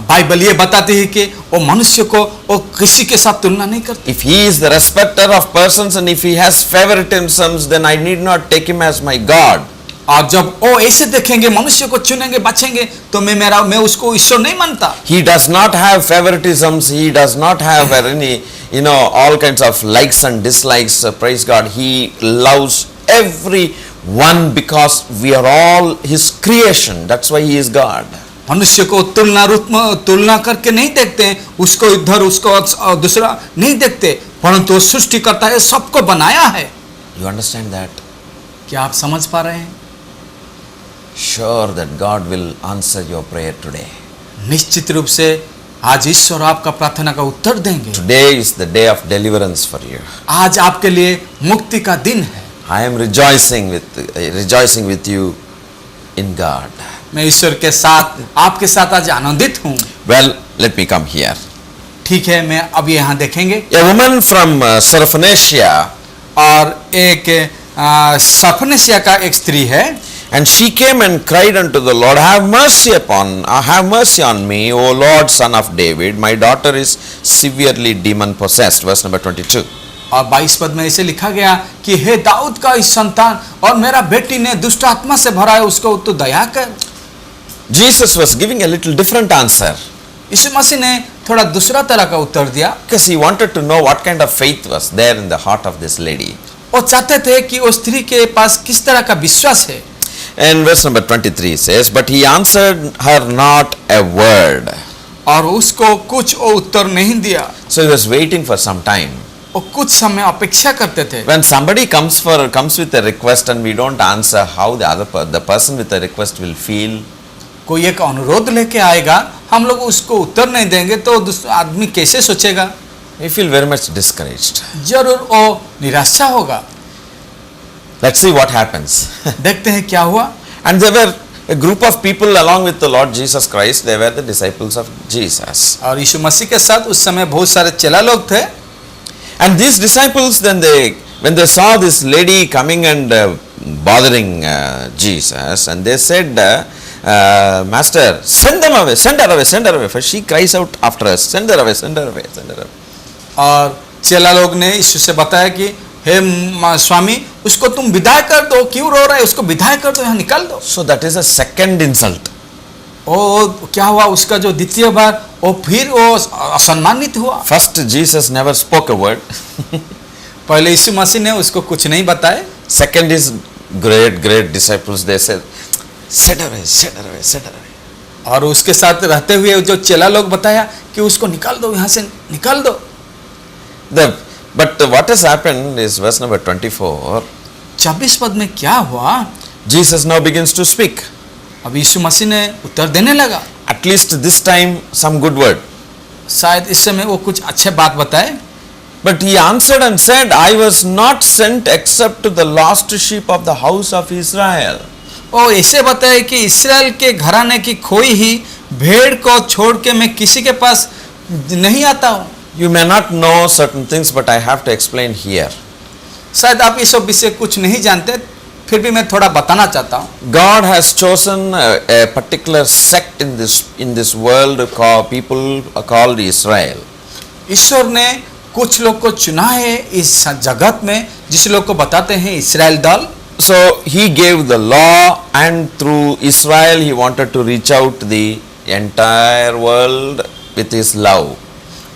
Bible ये बताती है कि वो मनुष्य को वो किसी के साथ तुलना नहीं करती। If He is the respecter of persons and if He has favoritisms, then I need not take Him as my God. और जब वो ऐसे देखेंगे, मनुष्य को चुनेंगे, बचेंगे, तो मैं उसको ईश्वर नहीं मानता। He does not have favoritisms. He does not have any, all kinds of likes and dislikes. Praise God. He loves everyone because we are all His creation. That's why He is God. मनुष्य को तुलना करके नहीं देखते हैं, उसको इधर उसको दूसरा नहीं देखते, परंतु सृष्टि करता है, सबको बनाया है। You understand that? क्या आप समझ पा रहे हैं? Sure that God will answer your prayer today. निश्चित रूप से आज ईश्वर आपका प्रार्थना का उत्तर देंगे। Today is the day of deliverance for you. आज आपके लिए मुक्ति का दिन है। I am rejoicing with you in God. मैं ईश्वर के साथ, आपके साथ आज आनंदित हूँ। Well, let me come here. ठीक है, मैं अब यहाँ देखेंगे। A woman from Syrophoenicia, और एक सफनेसिया का एक स्त्री है, and she came and cried unto the Lord, have mercy on me, O Lord, Son of David. My daughter is severely demon possessed. Verse number 22. और 22 पद में ऐसे लिखा गया कि हे दाऊद का इस संतान, और मेरा बेटी ने दुष्ट आत्मा से भरा है, उसको तो दया कर। Jesus was giving a little different answer. यीशु मसीह ने थोड़ा दूसरा तरह का उत्तर दिया, Because he wanted to know what kind of faith was there in the heart of this lady. वो चाहते थे कि उस स्त्री के पास किस तरह का विश्वास है। And verse number 23 says, but he answered her not a word. और उसको कुछ वो उत्तर नहीं दिया। So he was waiting for some time. वो कुछ समय अपेक्षा करते थे। When somebody comes with a request and we don't answer, how the person with the request will feel? कोई एक अनुरोध लेके आएगा, हम लोग उसको उत्तर नहीं देंगे तो दूसरा आदमी कैसे सोचेगा? We feel very much discouraged. जरूर वो निराशा होगा। Let's see what happens. देखते हैं क्या हुआ। And there were a group of people along with the Lord Jesus Christ. They were the disciples of Jesus. और यीशु मसीह के साथ उस समय बहुत सारे चेला लोग थे। And these disciples, then when they saw this lady coming and bothering Jesus, and they said, Master, send them away, send her away, for she cries out after us. Send her away, send her away, send her away. और चेला लोग ने यीशु से बताया कि हे स्वामी, उसको तुम विदाई कर दो, क्यों रो रहा है, उसको विदाई कर दो, यहाँ निकाल दो। So that is a second insult. ओ क्या हुआ, उसका जो द्वितीय बार वो फिर वो असम्मानित हुआ। First Jesus never spoke a word. पहले यीशु मसीह ने उसको कुछ नहीं बताए। Second is great disciples, they said, send her away, send her away, send her away. और उसके साथ रहते हुए जो चेला लोग बताया कि उसको निकाल दो, यहाँ से निकाल दो। But what has happened is verse number 24. 26 पद में क्या हुआ? Jesus now begins to speak. अब यीशु मसीह ने उत्तर देने लगा। At least this time some good word. शायद इस समय वो कुछ अच्छे बात बताए। But he answered and said, I was not sent except to the lost sheep of the house of Israel. वो ऐसे बताए कि इस्राएल के घराने की खोई ही भेड़ को छोड़ के मैं किसी के पास नहीं आता हूँ। You may not know certain things, but I have to explain here. शायद आप ये सब विषय कुछ नहीं जानते, फिर भी मैं थोड़ा बताना चाहता हूँ। God has chosen a particular sect in this world called people are called Israel. ईश्वर ने कुछ लोग को चुना है इस जगत में, जिस लोग को बताते हैं इस्राएल दल। So he gave the law, and through Israel he wanted to reach out to the entire world with his love.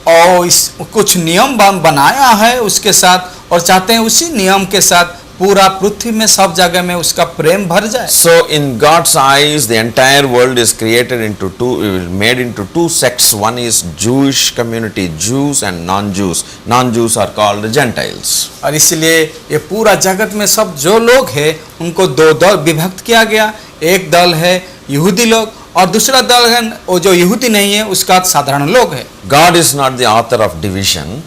और इस कुछ नियम बनाया है उसके साथ, और चाहते हैं उसी नियम के साथ पूरा पृथ्वी में सब जगह में उसका प्रेम भर जाए। So in God's eyes, the entire world is created into made into two sects. One is Jewish community, Jews and non-Jews. Non-Jews are called Gentiles. और इसलिए ये पूरा जगत में सब जो लोग हैं उनको दो दल विभक्त किया गया। एक दल है यहूदी लोग और दूसरा दल है वो जो यहूदी नहीं है उसका साधारण लोग है। God is not the author of division.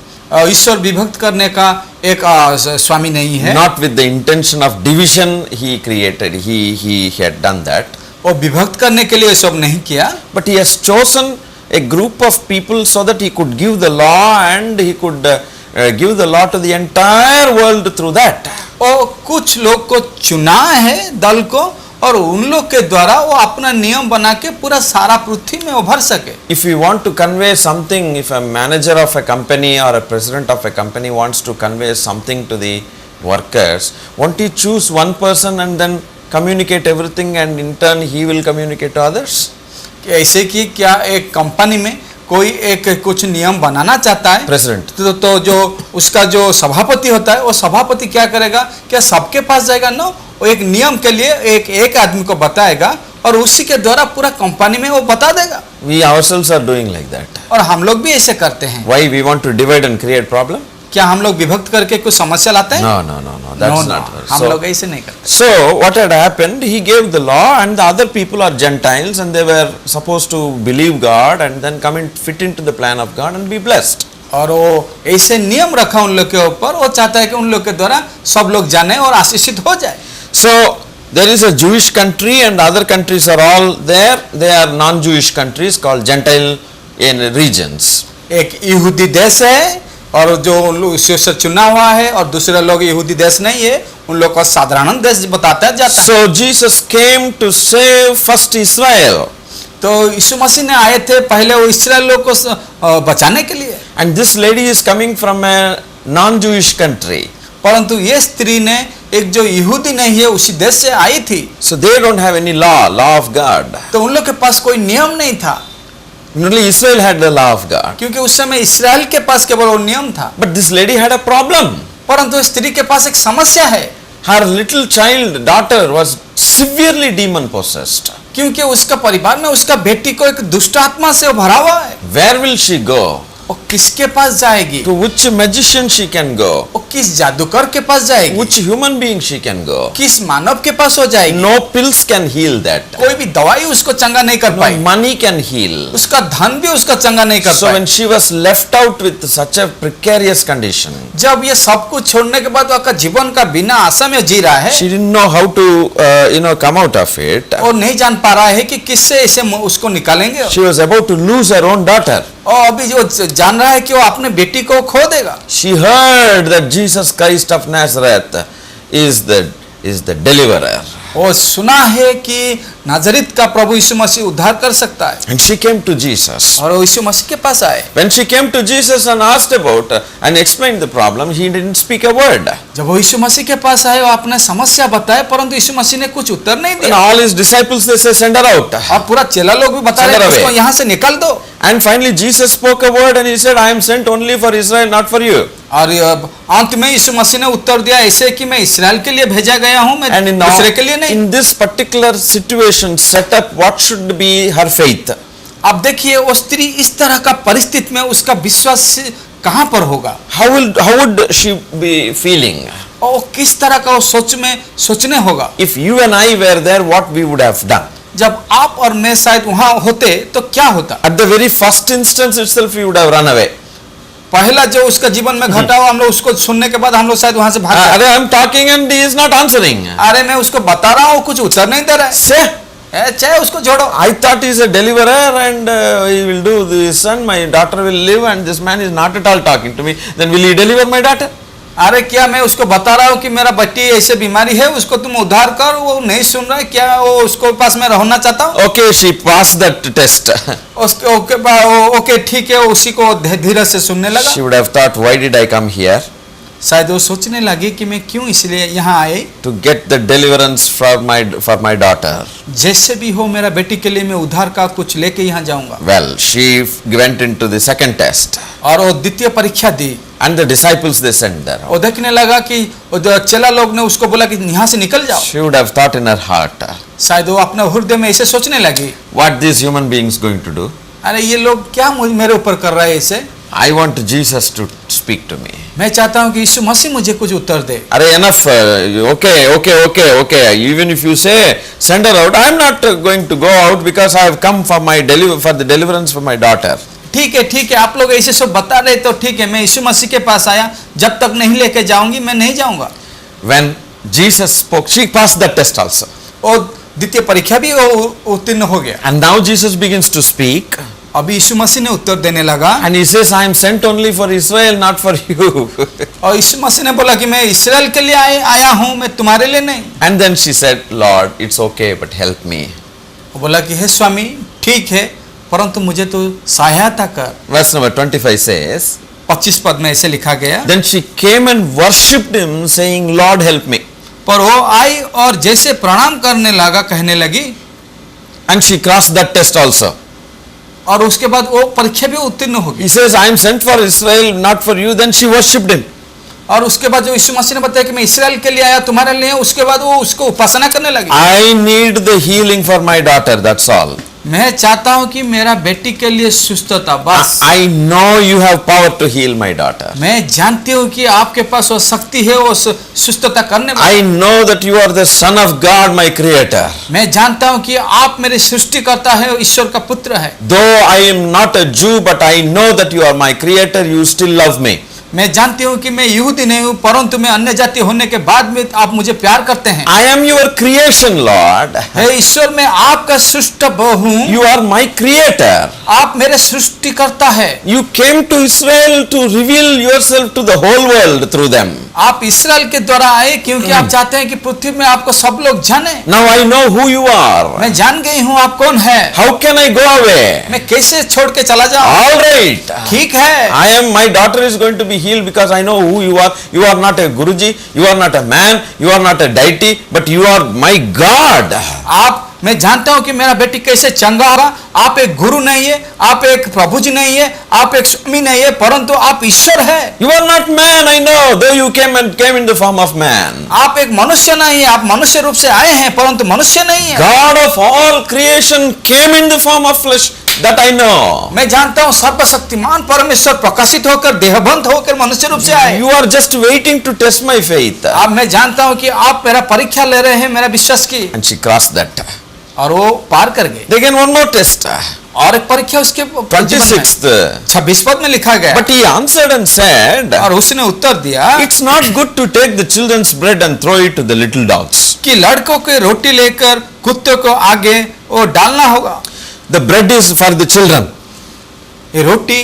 ईश्वर विभक्त करने का एक स्वामी नहीं है। Not with the intention of division he created. He had done that. वो विभक्त करने के लिए सब नहीं किया। But he has chosen a group of people so that he could give the law, and he could give the law to the entire world through that. और कुछ लोग को चुना है दल को, और उन लोग के द्वारा वो अपना नियम बना के पूरा सारा पृथ्वी में उभर सके। If you want to convey something, if a manager of a company or a president of a company wants to convey something to the workers, won't he choose one person and then communicate everything, and in turn he will communicate to others? ऐसे कि क्या एक company में कोई एक कुछ नियम बनाना चाहता है President. तो जो उसका जो सभापति होता है वो सभापति क्या करेगा, क्या सबके पास जाएगा? नो, वो एक नियम के लिए एक आदमी को बताएगा और उसी के द्वारा पूरा कंपनी में वो बता देगा। We ourselves are doing like that. और हम लोग भी ऐसे करते हैं। Why we want to divide and create problem? क्या हम लोग विभक्त करके कुछ समस्या लाते हैं? No. That's No, not. हम So, लोग ऐसे नहीं करते। so what had happened? He gave the law, and the other people are Gentiles, and they were supposed to believe God and then come and fit into the plan of God and be blessed. और वो ऐसे नियम रखा उन लोग के ऊपर, वो चाहता है कि उन लोग के द्वारा सब लोग जाने और आशीषित हो जाए। So there is a Jewish country, and other countries are all there. They are non-Jewish countries called Gentile in regions. एक यहूदी देश है और जो उन लोग से चुना हुआ है, और दूसरे लोग यहूदी देश नहीं है, उन लोग को साधारण देश बताता है जाता है। So Jesus came to save first Israel. तो यीशु मसीह ने आए थे पहले वो इस्राएल लोग को बचाने के लिए। And this lady is coming from a non-Jewish country. परंतु ये स्त्री ने एक जो यहूदी नहीं है उसी देश से आई थी। So they don't have any law of God. तो उन लोग के पास कोई नियम नहीं था, Only Israel had the law of God. क्योंकि उस समय इस्राएल के पास केवल वो नियम था। But this lady had a problem. परंतु स्त्री के पास एक समस्या है। Her little child, daughter, was severely demon possessed. क्योंकि उसका परिवार में उसका बेटी को एक दुष्ट आत्मा से भरा हुआ है। Where will she go? वो किसके पास जाएगी? To which magician she can go? वो किस जादूगर के पास जाएगी? Which human being she can go? किस मानव के पास हो जाएगी? No pills can heal that. कोई भी दवाई उसको चंगा नहीं कर No pi. money can heal. उसका धन भी उसका चंगा नहीं कर So pi. when she was left out with such a precarious condition, जब ये सब कुछ छोड़ने के बाद वो जीवन का बिना आशा में जी रहा है, she didn't know how to come out of it. और नहीं जान पा रहा है कि किससे ऐसे उसको निकालेंगे। She was about to lose her own daughter. और अभी जो जान रहा है कि वो अपने बेटी को खो देगा। She heard that Jesus Christ of Nazareth is the deliverer. वो सुना है कि नाजरीत का प्रभु यीशु मसीह उद्धार कर सकता है, And she came to Jesus. और वो यीशु मसीह के पास आए। When she came to Jesus and asked about and explained the problem, he didn't speak a word. जब वो यीशु मसीह के पास आए, वो अपने समस्या बताए, परंतु यीशु मसीह ने कुछ उत्तर नहीं And दिया। all his disciples, they say, send her out. और पूरा चेला लोग भी बता रहे Send her हैं उसको away. यहाँ से निकाल दो। And finally Jesus spoke a word and he said, I am sent only for Israel, not for you. और अंत में यीशु मसीह ने उत्तर दिया ऐसे कि मैं इस्राएल के लिए भेजा गया हूँ, मैं And in, दूसरे के लिए नहीं। in this particular situation set up, what should be her faith? अब देखिए वो स्त्री इस तरह का परिस्थिति में उसका विश्वास कहाँ पर होगा? How would she be feeling? और किस तरह का वो सोचने होगा? If you and I were there, what we would have done? जब आप और मैं शायद वहां होते तो क्या होता? At the very first instance itself, we would have run away. पहला जो उसका जीवन में घटा हुआ, हम लोग उसको सुनने के बाद हम लोग शायद वहां से भाग जाते। I am talking and he is not answering. अरे मैं उसको बता रहा हूँ, कुछ उत्तर नहीं दे रहा है। Say, चाहे उसको छोड़ो। I thought he is a deliverer and he will do this and my daughter will live, and this man is not at all talking to me. Then will he deliver my daughter? अरे क्या मैं उसको बता रहा हूँ कि मेरा बच्ची ऐसे बीमारी है, उसको तुम उद्धार कर, वो नहीं सुन रहा है, क्या वो उसको पास में रहना चाहता हूँ? Okay, she passed that test. उसके ओके ठीक है, उसी को धीरे से सुनने लगा। She would have thought, why did I come here? शायद वो सोचने लगी कि मैं क्यों इसलिए यहाँ आई। To get the deliverance for my daughter. जैसे भी हो मेरा बेटी के लिए मैं उद्धार का कुछ लेके यहाँ जाऊंगा। Well, she went into the second test. और वो द्वितीय परीक्षा दी। And the disciples, they sent there. वो देखने लगा कि चेला लोग ने उसको बोला कि यहाँ से निकल जाओ। She would have thought in her heart, शायद वो अपने हृदय में ऐसे सोचने लगी, what these human beings going to do? अरे ये लोग क्या मेरे ऊपर कर रहा है ऐसे? I want Jesus to speak to me. मैं चाहता हूँ कि यीशु मसीह मुझे कुछ उत्तर दे। Arey, enough. Okay. Even if you say send her out, I am not going to go out because I have come for the deliverance for my daughter. ठीक है, आप लोग ऐसे सब बता रहे तो ठीक है, मैं यीशु मसीह के पास आया, जब तक नहीं लेके जाऊंगी मैं नहीं जाऊंगा। When Jesus spoke, she passed that test also. और द्वितीय परीक्षा भी उत्तीर्ण हो गया। And now Jesus begins to speak. अभी यीशु मसीह ने उत्तर देने लगा। And he says, I am sent only for Israel, not for you. और यीशु मसीह ने बोला कि मैं इस्राएल के लिए आया हूँ, मैं तुम्हारे लिए नहीं। And then she said, Lord, it's okay, but help me. वो बोला कि हे स्वामी ठीक है, परंतु मुझे तो सहायता कर। Verse number 25 says, 25 पद में ऐसे लिखा गया, then she came and worshipped him, saying, Lord, help me. पर वो आई और जैसे प्रणाम करने लगा, कहने लगी। And she crossed that test also. और उसके बाद वो परीक्षा भी उत्तीर्ण हो गई। He says, I am sent for Israel, not for you. Then she worshipped him. और उसके बाद जो यीशु मसीह ने बताया कि मैं इस्राएल के लिए आया, तुम्हारे लिए, उसके बाद वो उसको उपासना करने लगी। I need the healing for my daughter, that's all. मैं चाहता हूं कि मेरा बेटी के लिए सुस्थता, बस। I know you have power to heal my daughter. मैं जानती हूं कि आपके पास वो शक्ति है वो सुस्थता करने में। I know that you are the son of God, my creator. मैं जानता हूं कि आप मेरे सृष्टिकर्ता है, ईश्वर का पुत्र है। Though I am not a Jew, but I know that you are my creator, you still love me. मैं जानती हूँ कि मैं यहूदी नहीं हूँ, परंतु मैं अन्य जाति होने के बाद में आप मुझे प्यार करते हैं। I am your creation, Lord. हे ईश्वर, मैं आपका सृष्ट हूँ। You are my creator. आप मेरे सृष्टिकर्ता है। You came to Israel to reveal yourself to the whole world through them. आप इस्राएल के द्वारा आए क्योंकि आप चाहते हैं कि पृथ्वी में आपको सब लोग जाने। Now I know who you are. मैं जान गई हूँ आप कौन है। How can I go away? मैं कैसे छोड़ के चला जाऊँ? All right. ठीक है। My daughter is going to be healed because I know who you are. You are not a Guruji, you are not a man, you are not a deity, but you are my God. मैं जानता हूं कि मेरा बेटी कैसे चंगा होगा। आप एक गुरु नहीं है, आप एक प्रभु जी नहीं है, आप एक स्वामी नहीं है, परंतु आप ईश्वर है। You are not man, I know, though you came in the form of man. आप एक मनुष्य नहीं है, आप मनुष्य रूप से आए हैं, परंतु मनुष्य नहीं है। God of all creation came in the form of flesh. That I know. मैं जानता हूँ सर्वशक्तिमान परमेश्वर प्रकाशित होकर देहबंध होकर मनुष्य रूप से आए। You are just waiting to test my faith. अब मैं जानता हूँ कि आप मेरा परीक्षा ले रहे हैं, मेरा विश्वास की। And she crossed that. और वो पार कर गए। Again one more test. और एक परीक्षा उसके 26 पद में लिखा गया। But he answered and said, और उसने उत्तर दिया, it's not good to take the children's bread and throw it to the little dogs. कि लड़कों के रोटी लेकर कुत्तों को आगे वो डालना होगा। The bread is for the children. ये रोटी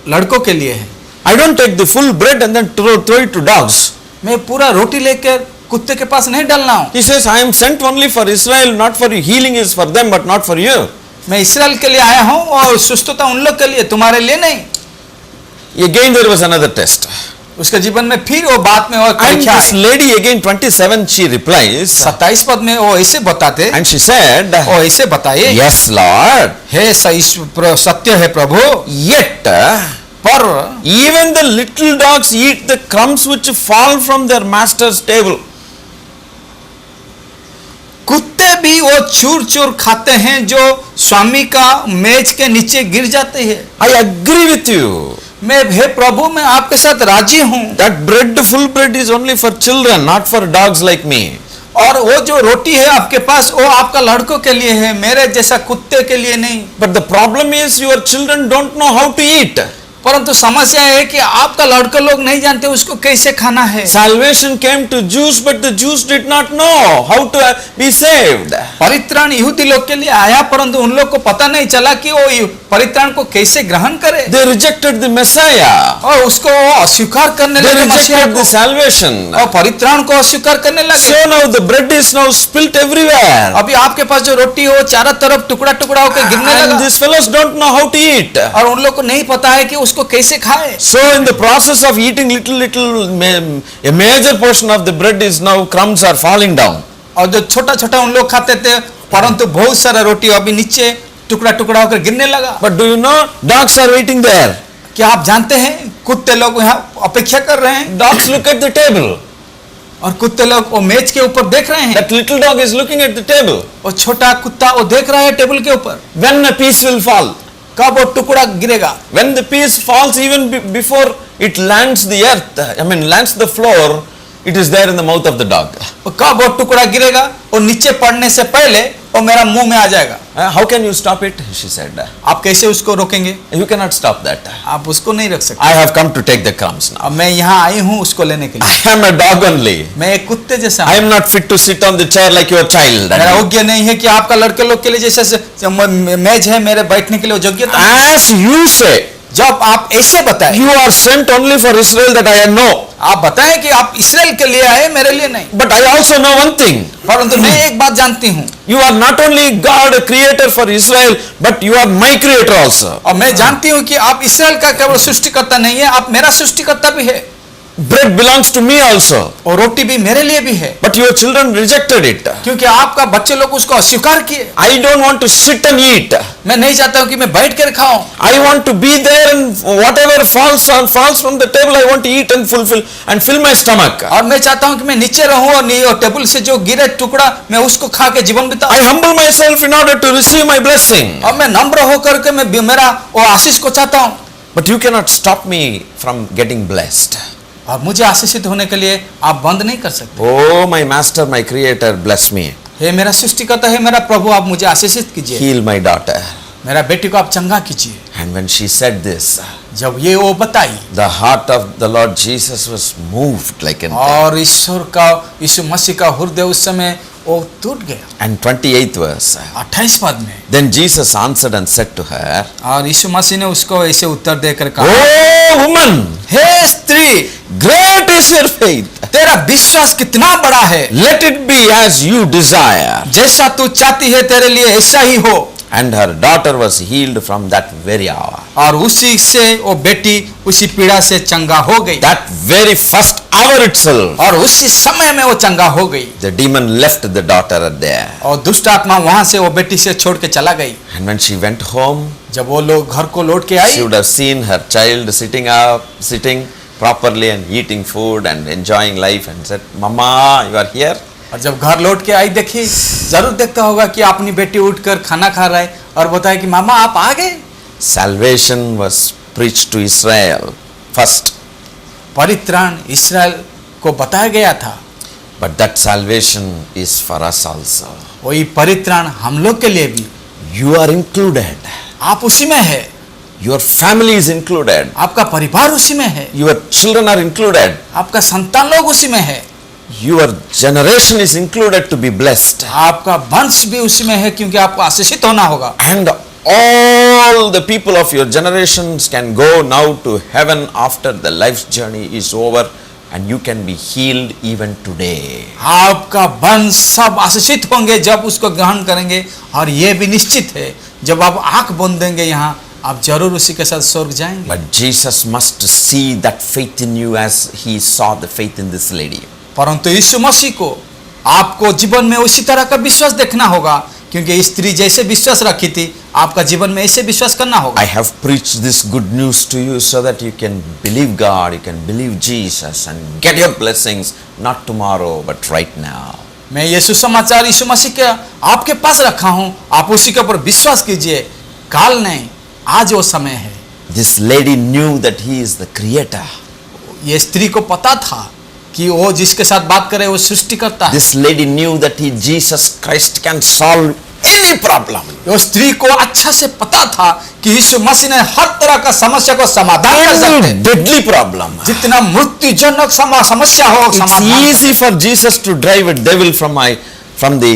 लड़कों के लिए है। I don't take the full bread and then throw it to dogs. मैं पूरा रोटी लेकर कुत्ते के पास नहीं डालना हूँ। He says, I am sent only for Israel, not for you. Healing is for them, but not for you. मैं इस्राएल के लिए आया हूँ और सुस्थता उन लोग के लिए, तुम्हारे लिए नहीं। Again there was another test. उसके जीवन में फिर वो बात में और And this lady again 27 she replies. 27 पद में वो ऐसे बताते। And she said, वो ऐसे बताए, yes Lord. हे सत्य है प्रभु। Yet पर even the little dogs eat the crumbs which fall from their master's table. कुत्ते भी वो चूर चूर खाते हैं जो स्वामी का मेज के नीचे गिर जाते हैं। I agree with you. मैं हे प्रभु मैं आपके साथ राजी हूँ। That bread, full bread is only for children, not for dogs like me. और वो जो रोटी है आपके पास वो आपका लड़कों के लिए है, मेरे जैसा कुत्ते के लिए नहीं। But the problem is your children don't know how to eat. परंतु समस्या है कि आपका लड़का लोग नहीं जानते उसको कैसे खाना है। Salvation came to Jews, but the Jews did not know how to be saved. परित्राण यहूदी लोग के लिए आया, परंतु उन लोग को पता नहीं चला कि वो परित्राण को कैसे ग्रहण करे, They rejected the Messiah. और उसको वो अस्वीकार करने They लगे, मसीहा rejected को, the salvation. और परित्राण को अस्वीकार करने लगे। So now the bread is now spilt everywhere. अभी आपके पास जो रोटी हो चारों तरफ टुकड़ा टुकड़ा होकर गिरने And लगा, these fellows don't know how to eat. और उन लोग को नहीं पता है कि उसको कैसे खाए। So in the process of eating a major portion of the bread is now crumbs are falling down. और जो छोटा छोटा उन लोग खाते थे, परंतु बहुत सारा रोटी अभी नीचे टुकड़ा टुकड़ा होकर गिरने लगा। But do you know, dogs are waiting there. क्या आप जानते हैं कुत्ते लोग यहाँ अपेक्षा कर रहे हैं, Dogs look at the table. और कुत्ते लोग वो मेज के ऊपर देख रहे हैं, That little dog is looking at the table. और छोटा कुत्ता वो देख रहा है टेबल के ऊपर, When a piece will fall. कब वो टुकड़ा गिरेगा। When the piece falls, even before it lands the earth, lands the floor, it is there in the mouth of the dog. और कब वो टुकड़ा गिरेगा, और नीचे पड़ने से पहले वो मेरा मुंह में आ जाएगा। How can you stop it? She said. आप कैसे उसको रोकेंगे? You cannot stop that. आप उसको नहीं रख सकते। I have come to take the crumbs now. अब मैं यहाँ आई हूँ उसको लेने के लिए। I am a dog only. मैं एक कुत्ते जैसा I हूँ। am not fit to sit on the chair like your child. मेरा योग्य नहीं है कि आपका लड़के लोग के लिए जैसे मेज है मेरे बैठने के लिए योग्यता। As you say, जब आप ऐसे बताएं, you are sent only for Israel, that I know. आप बताएं कि आप इसराइल के लिए आए, मेरे लिए नहीं। But I also know one thing. परंतु मैं एक बात जानती हूँ, You are not only God, a creator for Israel, but you are my creator also. और मैं जानती हूँ कि आप इसराइल का केवल सृष्टिकर्ता नहीं है, आप मेरा सृष्टिकर्ता भी है, Bread belongs to me also. और रोटी भी मेरे लिए भी है, But your children rejected it. क्योंकि आपका बच्चे लोग उसको अस्वीकार किए। I don't want to sit and eat. मैं नहीं चाहता हूँ कि मैं बैठ कर खाऊं, I want to be there, and whatever falls from the table, I want to eat and fill my stomach. और मैं चाहता हूँ कि मैं नीचे रहूं, और टेबल से जो गिरे टुकड़ा मैं उसको खा के जीवन I बिताऊं। humble myself in order to receive my blessing. और मैं नम्र होकर के मैं मेरा वो आशीष को चाहता हूँ, But you cannot stop me from getting blessed. और मुझे आशीषित होने के लिए आप बंद नहीं कर सकते। Oh, my master, my creator, bless me. हे मेरा सृष्टिकर्ता, है मेरा प्रभु, आप मुझे आशीषित कीजिए, Heal my daughter. मेरा बेटी को आप चंगा कीजिए। And when she said this, जब ये वो बताई, the heart of the Lord Jesus was moved like an. और ईश्वर का, यीशु मसीह का हृदय उस समय वो टूट गया। And 28th verse. 28 पद में, Then Jesus answered and said to her, और यीशु मसीह ने उसको ऐसे उत्तर देकर कहा, Oh woman, हे स्त्री, great is your faith. तेरा विश्वास कितना बड़ा है, Let it be as you desire. जैसा तू चाहती है तेरे लिए ऐसा ही हो। And her daughter was healed from that very hour. और उसी से वो बेटी उसी पीड़ा से चंगा हो गई, That very first hour itself, और उसी समय में वो चंगा हो गई, the demon left the daughter there. और दुष्ट आत्मा वहां से वो बेटी से छोड़ के चला गई। And when she went home, जब वो लोग घर को लौट के she I, would have seen her child sitting properly and eating food and enjoying life, and said, Mama, you are here? और जब घर लौट के आई देखी, जरूर देखता होगा कि अपनी बेटी उठकर खाना खा रहा है और बताया कि मामा आप आ गए। Salvation was preached to Israel first, परित्राण इसराइल को बताया गया था, but that salvation is for us also. वही परित्राण हम लोग के लिए भी। You are included. आप उसी में है, Your family is included. आपका परिवार उसी में है, Your children are included. आपका संतान लोग उसी में है, Your generation is included to be blessed. आपका वंश भी उसी में है, क्योंकि आपको आशीषित होना होगा। And all the people of your generations can go now to heaven after the life's journey is over, and you can be healed even today. आपका वंश सब आशीषित होंगे जब उसको ग्रहण करेंगे, और ये भी निश्चित है जब आप आंख बंद देंगे यहाँ, आप जरूर उसी के साथ स्वर्ग जाएंगे। But Jesus must see that faith in you as he saw the faith in this lady. परंतु यीशु मसीह को आपको जीवन में उसी तरह का विश्वास देखना होगा, क्योंकि स्त्री जैसे विश्वास रखी थी, आपका जीवन में ऐसे विश्वास करना होगा। I have preached this good news to you so that you can believe God, you can believe Jesus and get your blessings not tomorrow but right now. मैं यीशु समाचार यीशु मसीह के आपके पास रखा हूँ, आप उसी के ऊपर विश्वास कीजिए, काल नहीं, आज वो समय है। This lady knew that he is the creator. ये स्त्री को पता था कि वो जिसके साथ बात करे वो सृष्टिकर्ता है। This lady knew that Jesus Christ can solve any problem. वो स्त्री को अच्छा से पता था कि यीशु मसीह ने हर तरह का समस्या को समाधान कर सकते Any हैं। deadly problem. जितना मृत्युजनक समस्या हो It's समाधान। easy for Jesus to drive a devil from the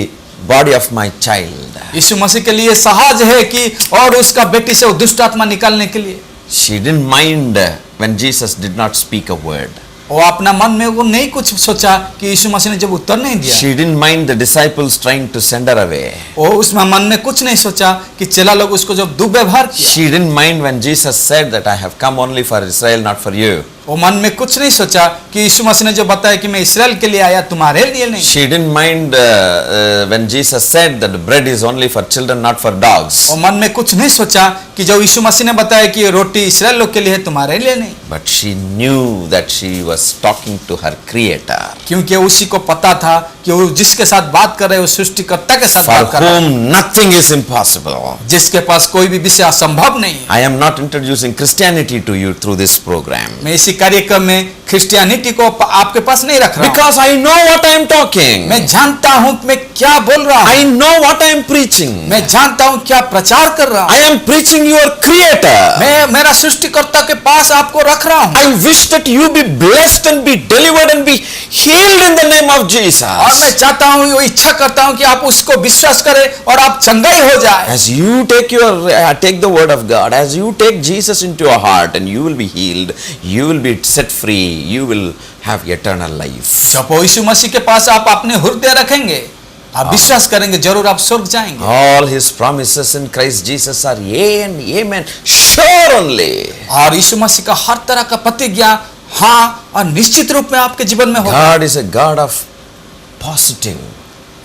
body of my child. यीशु मसीह के लिए सहज है कि और उसका बेटी से वो दुष्ट आत्मा निकालने के लिए She didn't mind when Jesus did not speak a word. वो अपना मन में वो नहीं कुछ सोचा कि यीशु मसीह ने जब उत्तर नहीं दिया, She didn't mind the disciples trying to send her away. वो उसमें मन में कुछ नहीं सोचा कि चेला लोग उसको जब दुर्व्यवहार किया, She didn't mind when Jesus said that I have come only for Israel, not for you. वो मन में कुछ नहीं सोचा कि यीशु मसीह ने जो बताया कि मैं इस्राएल के लिए आया, तुम्हारे लिए नहीं। She didn't mind when Jesus said that the bread is only for children, not for dogs. वो मन में कुछ नहीं सोचा कि जो यीशु मसीह ने बताया कि ये रोटी इस्राएल लोग के लिए है, तुम्हारे लिए नहीं। But she knew that she was talking to her Creator, क्योंकि उसी को पता था कि वो जिसके साथ बात कर रहे हैं वो सृष्टिकर्ता के साथ for बात कर रहे हैं, whom nothing is impossible. जिसके पास कोई भी विषय असंभव नहीं है। I am not introducing Christianity to you through this program, मैं इसी कार्यक्रम में क्रिश्चियनिटी को आपके पास नहीं रख रहा हूं। because I know what I am talking. मैं जानता हूं कि मैं क्या बोल रहा हूं। I know what I am preaching. मैं जानता हूं क्या प्रचार कर रहा हूं। I am preaching your Creator. मैं मेरा सृष्टिकर्ता के पास आपको रख रहा हूं। I wish that you be blessed and be delivered and be healed in the name of और मैं Jesus. चाहता हूं, वो इच्छा करता हूं कि आप उसको विश्वास करें और आप चंगाई हो जाए। As you take the word of God, as you take Jesus into your heart, and you will be healed, you will be set free, you will have eternal life. जब वो यीशु मसीह के पास आप अपने हृदय रखेंगे, आप विश्वास करेंगे, जरूर आप स्वर्ग जाएंगे। All his promises in Christ Jesus are yea and amen, sure only. और यीशु मसीह का हर तरह का प्रतिज्ञा हाँ और निश्चित रूप में आपके जीवन में होगा। God is a God of positive.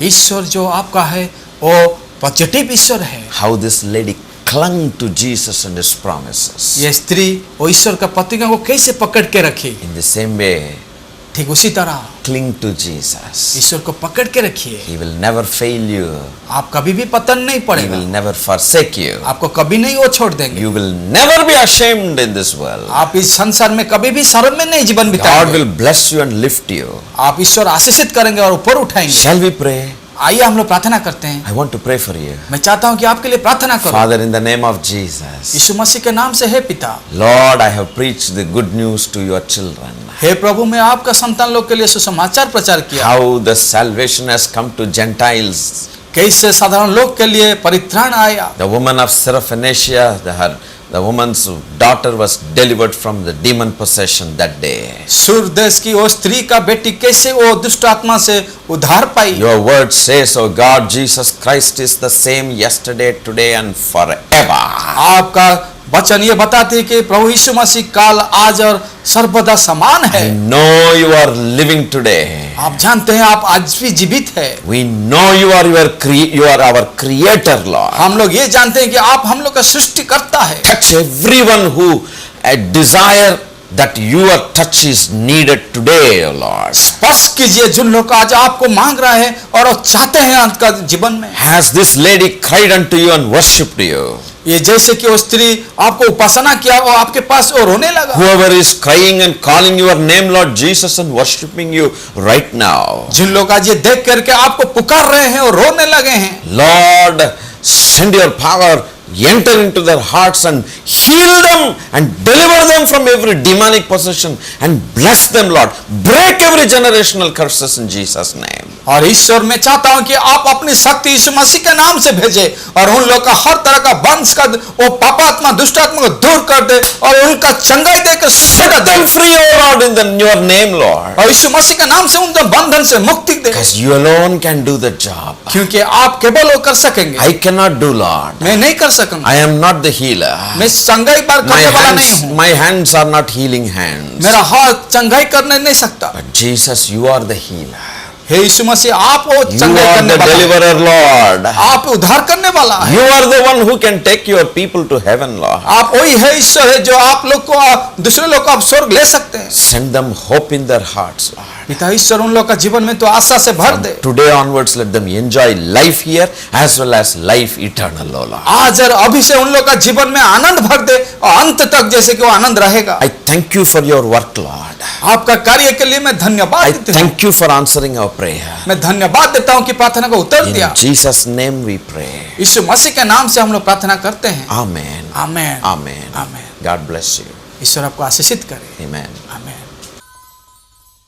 ईश्वर जो आपका है वो पॉजिटिव ईश्वर है। How this lady clung to Jesus and his promises. ये स्त्री वो ईश्वर का प्रतिज्ञा को कैसे पकड़ के रखी, In the same way, ठीक उसी तरह cling to Jesus. ईश्वर को पकड़ के रखिए। He will never fail you. आप कभी भी पतन नहीं He पड़ेगा, will never forsake you. आपको कभी नहीं वो छोड़ देंगे। You will never be ashamed in this world. आप इस संसार में कभी भी शर्म में नहीं जीवन God बिताएंगे। will bless you and lift you. आप ईश्वर आशीषित करेंगे और ऊपर उठाएंगे। Shall we pray? आइए हम लोग प्रार्थना करते हैं। I want to pray for you. मैं चाहता हूं कि आपके लिए प्रार्थना करो। Father, in the name of Jesus. यीशु मसीह के नाम से, हे पिता, Lord, I have preached the good news to your children. हे प्रभु, मैं आपका संतान लोग के लिए सुसमाचार प्रचार किया। How the salvation has come to Gentiles. कैसे साधारण लोग के लिए परित्राण आया। The woman of Syrophoenicia, the woman's daughter was delivered from the demon possession that day. सूर देश की वो स्त्री का बेटी कैसे वो दुष्ट आत्मा से उद्धार पाई। Your word says, oh God, Jesus Christ is the same yesterday, today and forever. आपका वचन ये बताते हैं कि प्रभु यीशु मसीह काल आज और सर्वदा समान है। I know you are living today. आप जानते हैं आप आज भी जीवित है। We know you are our creator, Lord. हम लोग ये जानते हैं कि आप हम लोग का सृष्टिकर्ता है। Touch everyone who desire that your touch is needed today, O Lord. स्पर्श कीजिए जिन लोग आज आपको मांग रहा है और वो चाहते हैं आपका जीवन में। Has this lady cried unto you and worshipped you? ये जैसे कि वो स्त्री आपको उपासना किया और आपके पास वो रोने लगा। Whoever is crying and calling your name, Lord Jesus, and worshiping you right now, जिन लोग आज ये देख करके आपको पुकार रहे हैं और रोने लगे हैं, Lord, send your power, enter into their hearts and heal them and deliver them from every demonic possession and bless them, Lord. Break every generational curses in Jesus' name. और ईश्वर मैं चाहता हूं कि आप अपनी शक्ति यीशु मसीह के नाम से भेजे और उन लोग का हर तरह का वंश का वो पापात्मा दुष्ट आत्मा को दूर कर दे और उनका चंगाई देकर Set them free, O Lord, in your name, Lord. और यीशु मसीह के नाम से उनके बंधन से मुक्ति दे, Because you alone can do the job. क्योंकि आप केवल वो कर सकेंगे। I cannot do, Lord. मैं नहीं कर सकूंगा। I am not the healer. मैं चंगाई बार करने वाला नहीं हूँ। My hands are not healing hands. मेरा हाथ चंगाई करने नहीं सकता। But Jesus, you are the healer. हे यीशु मसीह आप वो You चंगाई are करने the वाला है। deliverer, Lord. आप उद्धार करने वाला है। You are the one who can take your people to heaven, Lord. आप वही है ईश्वर है जो आप लोग को दूसरे लोग को आप स्वर्ग ले सकते हैं। Send them hope in their hearts, Lord. पिता ईश्वर उन लोग का जीवन में तो आशा से भर दे। Today onwards, let them enjoy life here as well as life eternal, O Lord. आज और अभी से उन लोग का जीवन में आनंद भर दे और अंत तक जैसे कि वो आनंद रहेगा। I thank you for your work, Lord. आपका कार्य के लिए मैं धन्यवाद I देता हूँ। thank you for answering our prayer. मैं धन्यवाद देता हूँ कि प्रार्थना को उत्तर In दिया। Jesus' name we pray. यीशु मसीह के नाम से हम लोग प्रार्थना करते हैं। Amen. Amen. Amen. Amen. God bless you. ईश्वर आपको आशीषित करे। Amen. आमेन।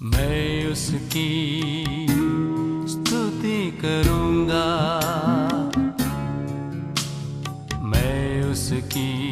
मैं उसकी स्तुति करूंगा, मैं उसकी